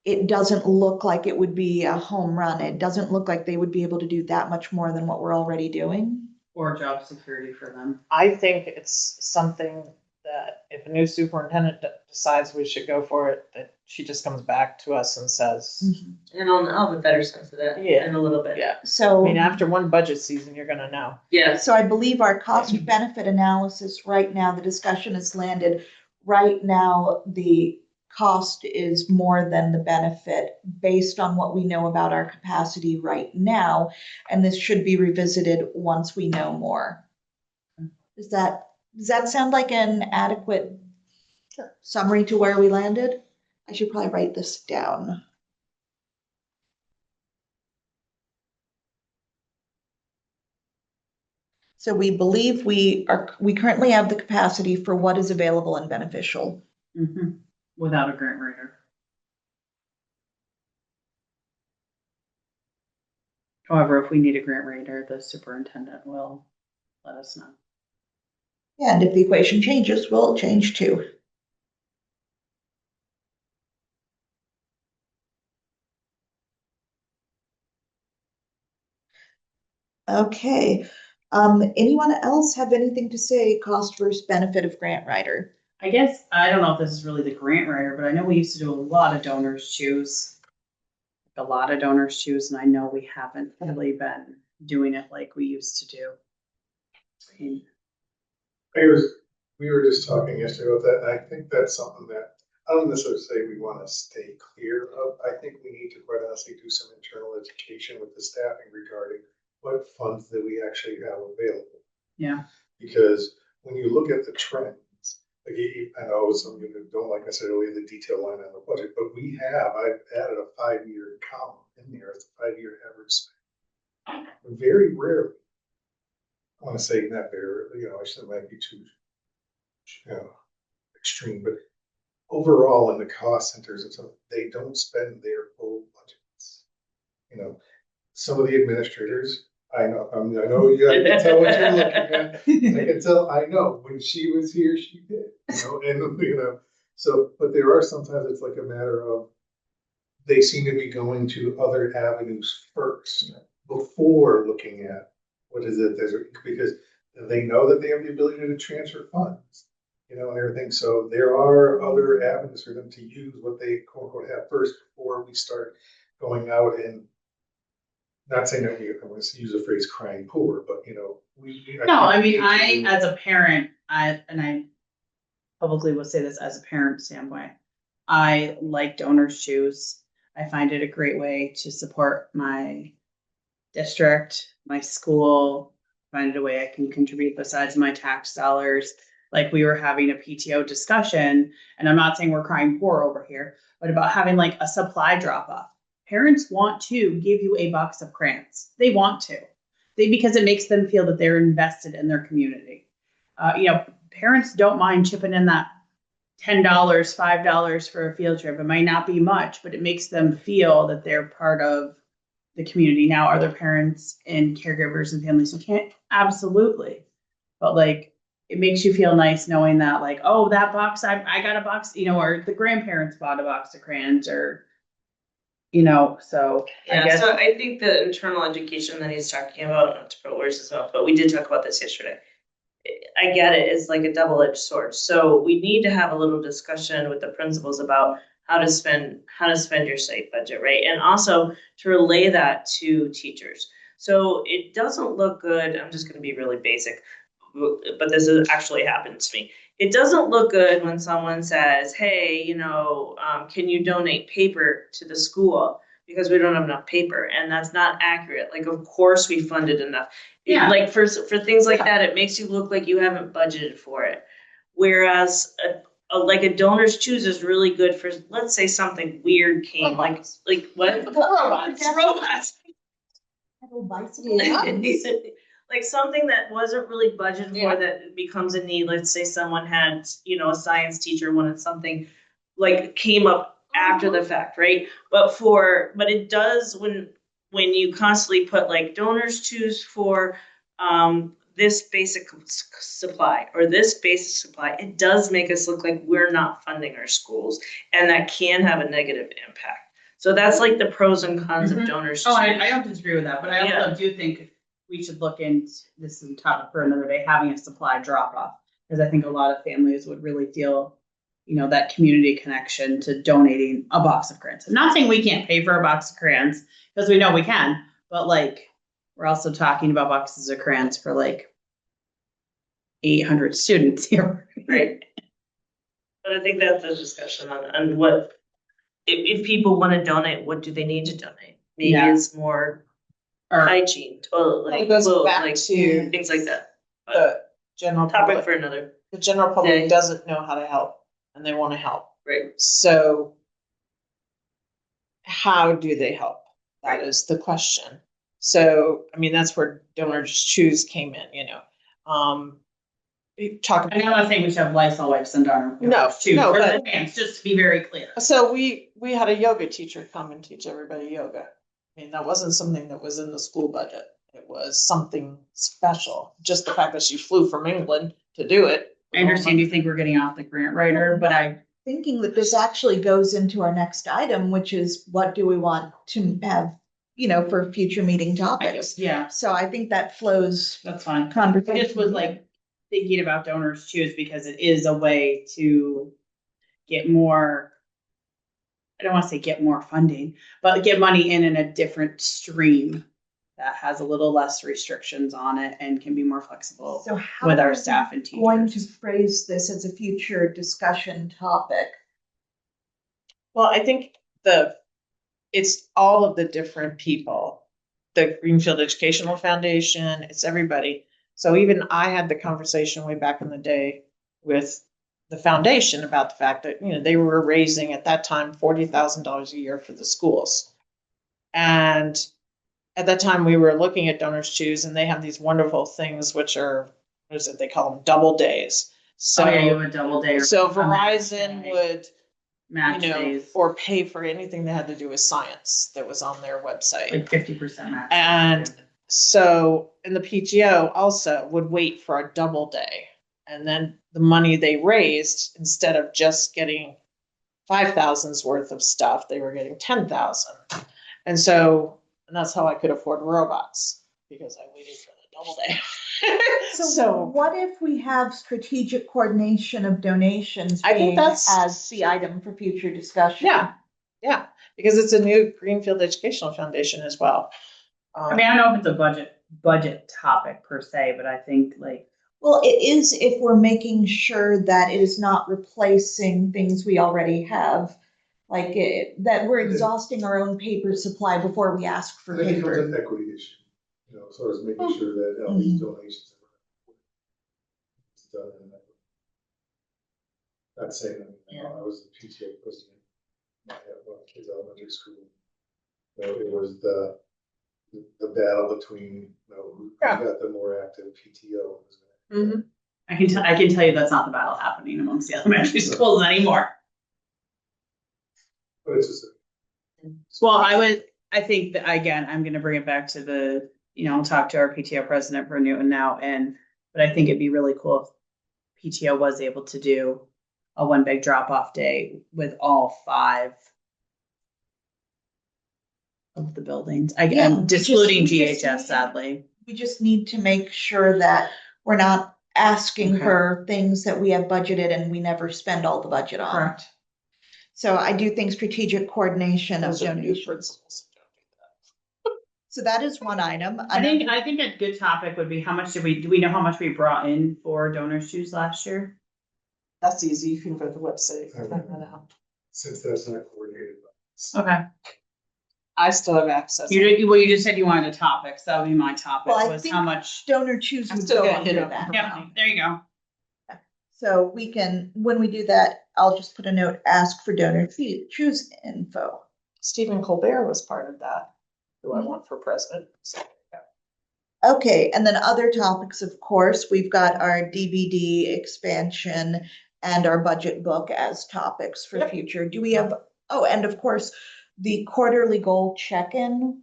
Speaker 1: it doesn't look like it would be a home run. It doesn't look like they would be able to do that much more than what we're already doing.
Speaker 2: Or job security for them.
Speaker 3: I think it's something that if a new superintendent decides we should go for it, that she just comes back to us and says,
Speaker 4: And I'll have a better sense of that in a little bit.
Speaker 3: yeah.
Speaker 1: So,
Speaker 3: I mean, after one budget season, you're going to know.
Speaker 4: Yeah.
Speaker 1: so I believe our cost benefit analysis right now, the discussion has landed. Right now, the cost is more than the benefit based on what we know about our capacity right now. And this should be revisited once we know more. Does that sound like an adequate summary to where we landed? I should probably write this down. So we believe we currently have the capacity for what is available and beneficial.
Speaker 2: Mhm. Without a grant writer. However, if we need a grant writer, the superintendent will let us know.
Speaker 1: And if the equation changes, we'll change too. Okay. Anyone else have anything to say, cost versus benefit of grant writer?
Speaker 2: I guess, I don't know if this is really the grant writer, but I know we used to do a lot of donors choose. A lot of donors choose, and I know we haven't really been doing it like we used to do. I mean,
Speaker 5: We were just talking yesterday about that, and I think that's something that, I don't necessarily say we want to stay clear of. I think we need to quite honestly do some internal education with the staffing regarding what funds that we actually have available.
Speaker 2: Yeah.
Speaker 5: Because when you look at the trends, like I know some of you don't like necessarily the detail line on the budget, but I've added a 5-year column in there as a 5-year average spend. Very rarely, I want to say not very rarely, I said it might be too extreme, but overall in the cost centers and stuff, they don't spend their full budgets. Some of the administrators, I know, I know you can tell what you're looking at. I can tell, I know when she was here, she did, and so, but there are sometimes it's like a matter of they seem to be going to other avenues first before looking at what is it, because they know that they have the ability to transfer funds, and everything. So there are other avenues for them to use what they quote unquote have first before we start going out and not saying that I'm going to use the phrase crying poor, but
Speaker 2: I as a parent, I publicly will say this as a parent standpoint, I like donors choose. I find it a great way to support my district, my school, find it a way I can contribute besides my tax dollars. Like we were having a PTO discussion, and I'm not saying we're crying poor over here, but about having like a supply drop off. Parents want to give you a box of crayons. They want to, because it makes them feel that they're invested in their community. Parents don't mind chipping in that $10, $5 for a field trip. It might not be much, but it makes them feel that they're part of the community. Now, are there parents and caregivers and families who can't? Absolutely. But like, it makes you feel nice knowing that like, oh, that box, I got a box, or the grandparents bought a box of crayons or, so.
Speaker 4: Yeah, so I think the internal education that he's talking about, not to put words in his mouth, but we did talk about this yesterday. I get it, it's like a double-edged sword. So we need to have a little discussion with the principals about how to spend your state budget, right? And also to relay that to teachers. So it doesn't look good. I'm just going to be really basic, but this has actually happened to me. It doesn't look good when someone says, hey, can you donate paper to the school? Because we don't have enough paper, and that's not accurate. Like, of course we funded enough.
Speaker 2: Yeah.
Speaker 4: Like for things like that, it makes you look like you haven't budgeted for it. Whereas like a donor's choose is really good for, let's say something weird came, like what? Robots. Like something that wasn't really budgeted for that becomes a need. Let's say someone had, a science teacher wanted something like came up after the fact, right? But it does when you constantly put like donors choose for this basic supply or this basic supply, it does make us look like we're not funding our schools, and that can have a negative impact. So that's like the pros and cons of donors.
Speaker 2: Oh, I don't disagree with that, but I also do think we should look into this in topic for another day, having a supply drop off, because I think a lot of families would really feel, that community connection to donating a box of crayons. I'm not saying we can't pay for a box of crayons, because we know we can, but like we're also talking about boxes of crayons for like 800 students here, right?
Speaker 4: But I think that's a discussion on what if people want to donate, what do they need to donate? Maybe it's more hygiene, toilet,
Speaker 3: It goes
Speaker 4: clothes,
Speaker 3: back
Speaker 4: like
Speaker 3: to
Speaker 4: things like that.
Speaker 3: The general
Speaker 4: Topic
Speaker 3: public.
Speaker 4: for another.
Speaker 3: The general public
Speaker 4: day.
Speaker 3: doesn't know how to help, and they want to help.
Speaker 4: Right.
Speaker 3: So how do they help? That is the question. So, I mean, that's where Donors Choose came in, you know. Talk
Speaker 2: I don't think we should have Lysol wipes and donor.
Speaker 3: No,
Speaker 2: too,
Speaker 3: no,
Speaker 2: for the
Speaker 3: but-
Speaker 2: fans, just to be very clear.
Speaker 3: So we had a yoga teacher come and teach everybody yoga. I mean, that wasn't something that was in the school budget. It was something special. Just the fact that she flew from England to do it.
Speaker 2: I understand you think we're getting off the grant writer, but
Speaker 1: Thinking that this actually goes into our next item, which is what do we want to have, you know, for future meeting topics.
Speaker 2: yeah,
Speaker 1: So I think that flows
Speaker 2: that's fine. I
Speaker 1: conversation.
Speaker 2: just was like thinking about Donors Choose because it is a way to get more, I don't want to say get more funding, but get money in a different stream that has a little less restrictions on it and can be more flexible
Speaker 1: So how
Speaker 2: with
Speaker 1: are
Speaker 2: our
Speaker 1: we
Speaker 2: staff and
Speaker 1: going to
Speaker 2: teachers.
Speaker 1: phrase this as a future discussion topic?
Speaker 3: Well, I think it's all of the different people. The Greenfield Educational Foundation, it's everybody. So even I had the conversation way back in the day with the foundation about the fact that, you know, they were raising at that time $40,000 a year for the schools. And at that time we were looking at Donors Choose, and they have these wonderful things, which are, what is it? They call them double days. So,
Speaker 2: Oh, yeah, you have a double day.
Speaker 3: so Verizon would,
Speaker 2: match
Speaker 3: you know,
Speaker 2: days,
Speaker 3: or pay for anything that had to do with science that was on their website.
Speaker 2: like 50% match.
Speaker 3: And so, and the PTO also would wait for a double day. And then the money they raised, instead of just getting 5,000's worth of stuff, they were getting 10,000. And so, and that's how I could afford robots, because I waited for the double day.
Speaker 1: So what if we have strategic coordination of donations
Speaker 3: I think
Speaker 1: being
Speaker 3: that's-
Speaker 1: as the item for future discussion?
Speaker 3: Yeah, because it's a new Greenfield Educational Foundation as well.
Speaker 2: I mean, I don't know if it's a budget topic per se, but I think like,
Speaker 1: Well, it is if we're making sure that it is not replacing things we already have. Like that we're exhausting our own paper supply before we ask
Speaker 5: I
Speaker 1: for
Speaker 5: think it becomes
Speaker 1: paper.
Speaker 5: an equity issue, you know, as far as making sure that all these donations. It's done in an equity. Not saying, that, you know, I was the PTA president, I had one kids elementary school. So it was the battle between, you know, who
Speaker 3: Yeah.
Speaker 5: got the more active PTO.
Speaker 3: Mhm.
Speaker 2: I can tell you that's not the battle happening amongst the elementary schools anymore.
Speaker 5: But it's just.
Speaker 2: Well, I think that, again, I'm gonna bring it back to the, you know, I'll talk to our PTO president for Newton now, but I think it'd be really cool if PTO was able to do a one big drop off day with all 5 of the buildings.
Speaker 1: Yeah,
Speaker 2: I'm excluding
Speaker 1: we just
Speaker 2: GHS
Speaker 1: need-
Speaker 2: sadly.
Speaker 1: We just need to make sure that we're not asking
Speaker 2: Okay.
Speaker 1: for things that we have budgeted and we never spend all the budget on.
Speaker 2: Correct.
Speaker 1: So I do think strategic coordination of
Speaker 3: Those are new
Speaker 1: donations.
Speaker 3: principles.
Speaker 1: So that is one item.
Speaker 2: I think a good topic would be how much do we know how much we brought in for Donors Choose last year?
Speaker 3: That's easy. You can go to the website. and find that out.
Speaker 5: Since that's not coordinated.
Speaker 2: Okay.
Speaker 3: I still have access.
Speaker 2: You just said you wanted a topic, so that would be my topic,
Speaker 1: Well, I
Speaker 2: was
Speaker 1: think-
Speaker 2: how much.
Speaker 1: Donor Choose
Speaker 3: I'm
Speaker 1: would
Speaker 3: still
Speaker 1: go
Speaker 3: gonna hit
Speaker 1: under
Speaker 3: up
Speaker 1: that.
Speaker 3: for
Speaker 2: Yeah,
Speaker 3: money.
Speaker 2: there you go.
Speaker 1: So we can, when we do that, I'll just put a note, ask for Donor Choose info.
Speaker 3: Stephen Colbert was part of that, who I want for president. So, yeah.
Speaker 1: Okay, and then other topics, of course, we've got our DBD expansion and our budget book as topics for
Speaker 3: Yep.
Speaker 1: future. Do we have, oh, and of course, the quarterly goal check-in.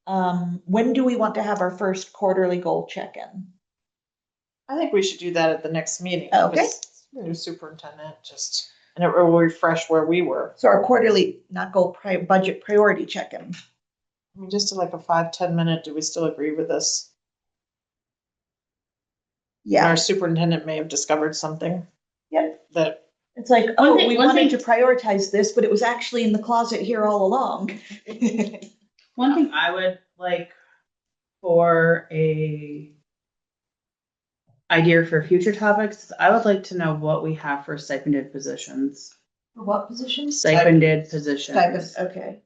Speaker 1: When do we want to have our first quarterly goal check-in?
Speaker 3: I think we should do that at the next meeting.
Speaker 1: Okay.
Speaker 3: because New superintendent, and it will refresh where we were.
Speaker 1: So our quarterly, not goal, budget priority check-in.
Speaker 3: I mean, just like a 5-10 minute, do we still agree with this?
Speaker 1: Yeah,
Speaker 3: Our superintendent may have discovered something
Speaker 1: yep.
Speaker 3: that,
Speaker 1: It's like,
Speaker 2: One
Speaker 1: oh,
Speaker 2: thing-
Speaker 1: we
Speaker 2: one
Speaker 1: wanted
Speaker 2: thing-
Speaker 1: to prioritize this, but it was actually in the closet here all along.
Speaker 2: One thing I would like for a idea for future topics, I would like to know what we have for stipended positions.
Speaker 1: For what positions?
Speaker 2: Stipended positions.
Speaker 1: Stipend, okay.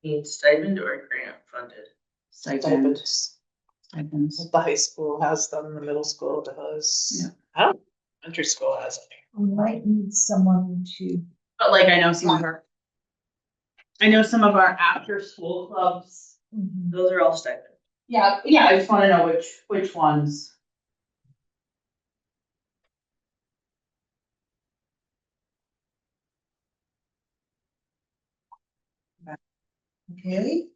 Speaker 4: Need stipend or grant funded?
Speaker 2: Stipend.
Speaker 3: stipends. The high school has them, the middle school does.
Speaker 2: Yeah.
Speaker 3: I don't, elementary school has any.
Speaker 1: We might need someone to,
Speaker 2: But like, I know some of our, I know some of our after-school clubs.
Speaker 4: Those are all stipend.
Speaker 2: Yeah, I just wanna know which ones.
Speaker 1: Okay.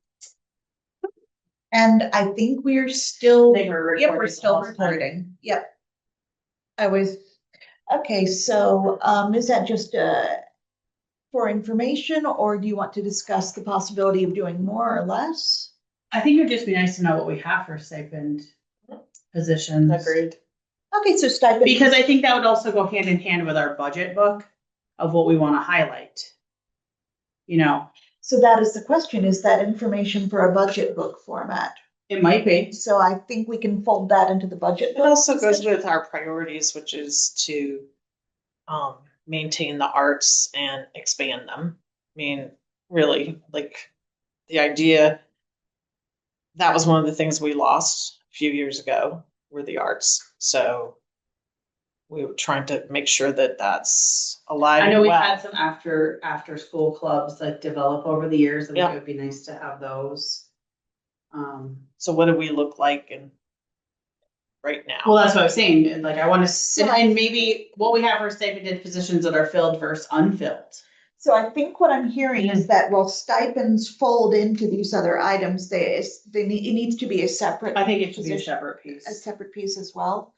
Speaker 1: And I think we're still,
Speaker 3: They were
Speaker 1: yep, we're
Speaker 3: recording
Speaker 1: still
Speaker 3: the whole time.
Speaker 1: recording. Yep. I was, okay, so, is that just, for information, or do you want to discuss the possibility of doing more or less?
Speaker 2: I think it'd just be nice to know what we have for stipend positions.
Speaker 3: Agreed.
Speaker 1: Okay, so stipend.
Speaker 2: Because I think that would also go hand in hand with our budget book of what we wanna highlight. You know,
Speaker 1: So that is the question, is that information for a budget book format?
Speaker 2: it might be.
Speaker 1: So I think we can fold that into the budget
Speaker 3: It
Speaker 1: book.
Speaker 3: also goes with our priorities, which is to maintain the arts and expand them. I mean, really, like the idea, that was one of the things we lost a few years ago were the arts. So we were trying to make sure that that's alive.
Speaker 2: I know we
Speaker 3: and well.
Speaker 2: had some after school clubs that develop over the years. I think
Speaker 3: Yeah.
Speaker 2: it would be nice to have those.
Speaker 3: So what do we look like in right now?
Speaker 2: Well, that's what I was saying. And like, I want to sit and maybe what we have for stipended positions that are filled versus unfilled.
Speaker 1: So I think what I'm hearing is that while stipends fold into these other items, it needs to be a separate.
Speaker 2: I think it should be a
Speaker 1: position,
Speaker 2: separate
Speaker 1: a
Speaker 2: piece.
Speaker 1: separate piece as well.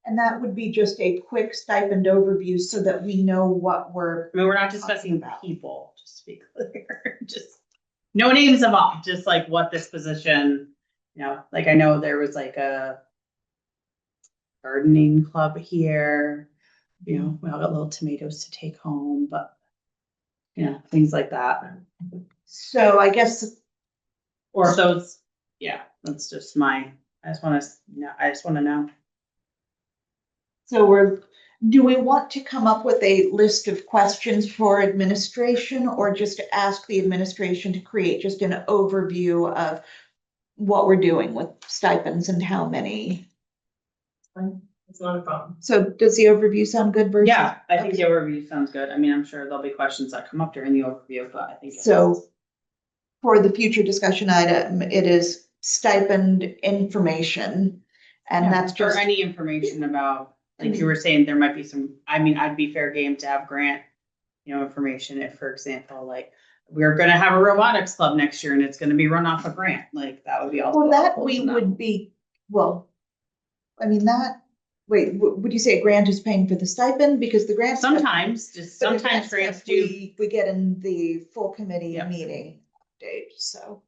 Speaker 1: And that would be just a quick stipend overview so that we know what we're.
Speaker 2: I mean, we're not discussing
Speaker 1: Talking about.
Speaker 2: people, just to be clear. Just no names of all, just like what this position, like I know there was like a gardening club here, we all got little tomatoes to take home, but things like that.
Speaker 1: So I guess,
Speaker 2: Or if those, that's just I just want to know.
Speaker 1: so do we want to come up with a list of questions for administration, or just ask the administration to create just an overview of what we're doing with stipends and how many?
Speaker 4: It's not a problem.
Speaker 1: So does the overview sound good versus?
Speaker 2: Yeah, I think the overview sounds good. I mean, I'm sure there'll be questions that come up during the overview, but I think.
Speaker 1: So for the future discussion item, it is stipend information. And that's
Speaker 2: Or
Speaker 1: just,
Speaker 2: any information about, like you were saying, there might be some, I mean, I'd be fair game to have grant, information if, for example, like we're gonna have a robotics club next year and it's gonna be run off a grant, like that would be also.
Speaker 1: well, that
Speaker 2: helpful
Speaker 1: we
Speaker 2: to know.
Speaker 1: would be, well, I mean, wait, would you say a grant is paying for the stipend? Because the grant.
Speaker 2: Sometimes grants do.
Speaker 1: We get in the full committee
Speaker 2: Yep.
Speaker 1: meeting update, so.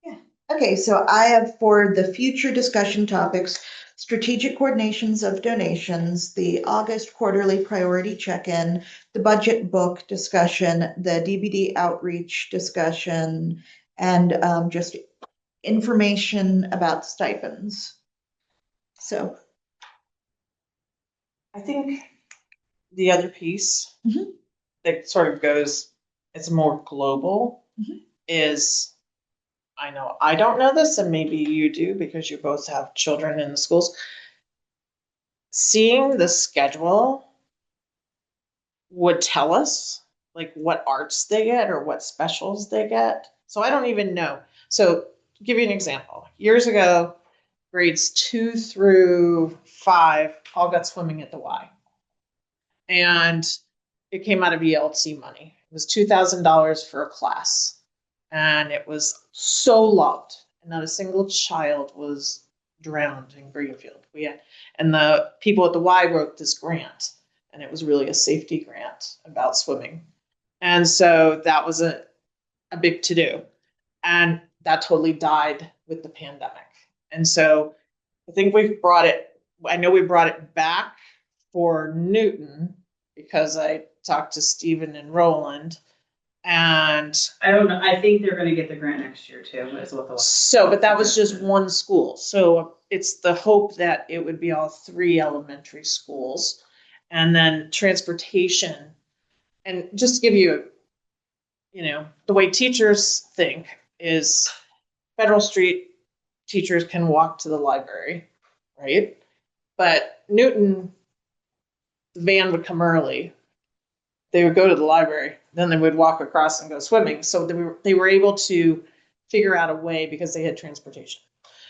Speaker 1: Yeah, okay, so I have for the future discussion topics, strategic coordinations of donations, the August quarterly priority check-in, the budget book discussion, the DBD outreach discussion, and just information about stipends. So.
Speaker 3: I think the other piece
Speaker 1: Mhm.
Speaker 3: that sort of goes, it's more global,
Speaker 1: Mhm.
Speaker 3: is, I know I don't know this, and maybe you do because you both have children in the schools. Seeing the schedule would tell us like what arts they get or what specials they get. So I don't even know. So give you an example. Years ago, grades 2 through 5 all got swimming at the Y. And it came out of ELT money. It was $2,000 for a class. And it was so loved. And not a single child was drowned in Greenfield. And the people at the Y wrote this grant. And it was really a safety grant about swimming. And so that was a big to-do. And that totally died with the pandemic. And so I think we brought it back for Newton because I talked to Stephen and Roland, and
Speaker 2: I don't know. I think they're gonna get the grant next year too, is what
Speaker 3: but that was just one school. So it's the hope that it would be all 3 elementary schools, and then transportation. And just to give you, the way teachers think is Federal Street teachers can walk to the library, right? But Newton, the van would come early they would go to the library, then they would walk across and go swimming. So they were able to figure out a way because they had transportation.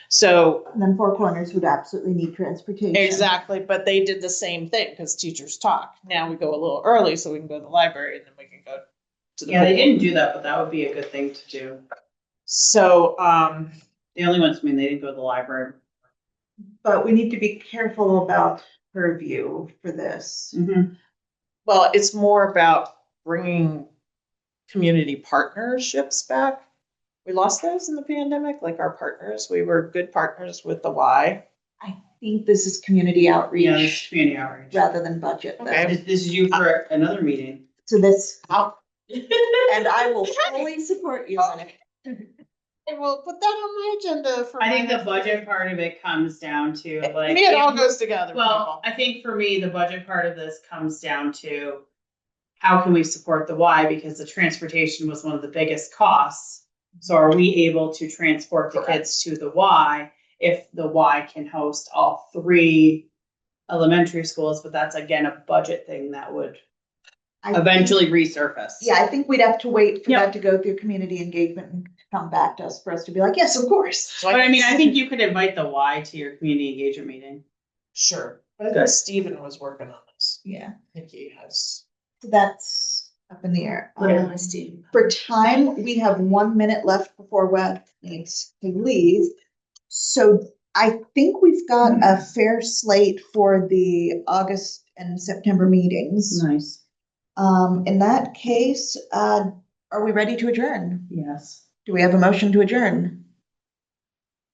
Speaker 3: So
Speaker 1: And then Four Corners would absolutely need transportation.
Speaker 3: exactly, but they did the same thing because teachers talk. Now we go a little early so we can go to the library and then we can go to the
Speaker 2: Yeah, they
Speaker 3: pool.
Speaker 2: didn't do that, but that would be a good thing to do.
Speaker 3: So
Speaker 2: The only ones, I mean, they didn't go to the library.
Speaker 1: But we need to be careful about purview for this.
Speaker 2: Mm-hmm.
Speaker 3: well, it's more about bringing community partnerships back. We lost those in the pandemic, like our partners. We were good partners with the Y.
Speaker 1: I think this is community
Speaker 2: Yeah,
Speaker 1: outreach
Speaker 2: this community outreach.
Speaker 1: rather than budget.
Speaker 3: Okay.
Speaker 2: This is you for another meeting.
Speaker 1: So this,
Speaker 3: I'll-
Speaker 1: and I will fully support you on it.
Speaker 3: We'll put that on my agenda for.
Speaker 2: I think
Speaker 3: my
Speaker 2: the budget part of it comes down to
Speaker 3: next-
Speaker 2: like.
Speaker 3: Maybe it all goes together.
Speaker 2: Well, I think for me, the budget part of this comes down to how can we support the Y, because the transportation was one of the biggest costs. So are we able to transport the kids to the Y if the Y can host all 3 elementary schools? But that's again a budget thing that would
Speaker 1: I
Speaker 2: eventually resurface.
Speaker 1: Yeah, I think we'd have to wait for
Speaker 2: Yep.
Speaker 1: that to go through community engagement and come back to us for us to be like, yes, of course.
Speaker 3: So
Speaker 2: But I mean, I think you could invite the Y to your community engagement meeting.
Speaker 3: Sure. I
Speaker 2: Good.
Speaker 3: think Stephen was working on this.
Speaker 1: Yeah,
Speaker 3: I think he has.
Speaker 1: so that's up in the air.
Speaker 4: Put it on my Steam.
Speaker 1: For time, we have 1 minute left before Web needs to leave. So I think we've got a fair slate for the August and September meetings.
Speaker 2: Nice.
Speaker 1: In that case, are we ready to adjourn?
Speaker 2: Yes.
Speaker 1: Do we have a motion to adjourn?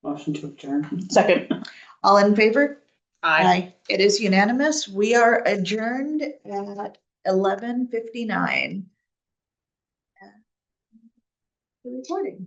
Speaker 2: Motion to adjourn.
Speaker 3: Second.
Speaker 1: All in favor?
Speaker 3: Aye.
Speaker 1: It is unanimous. We are adjourned at 11:59. The recording.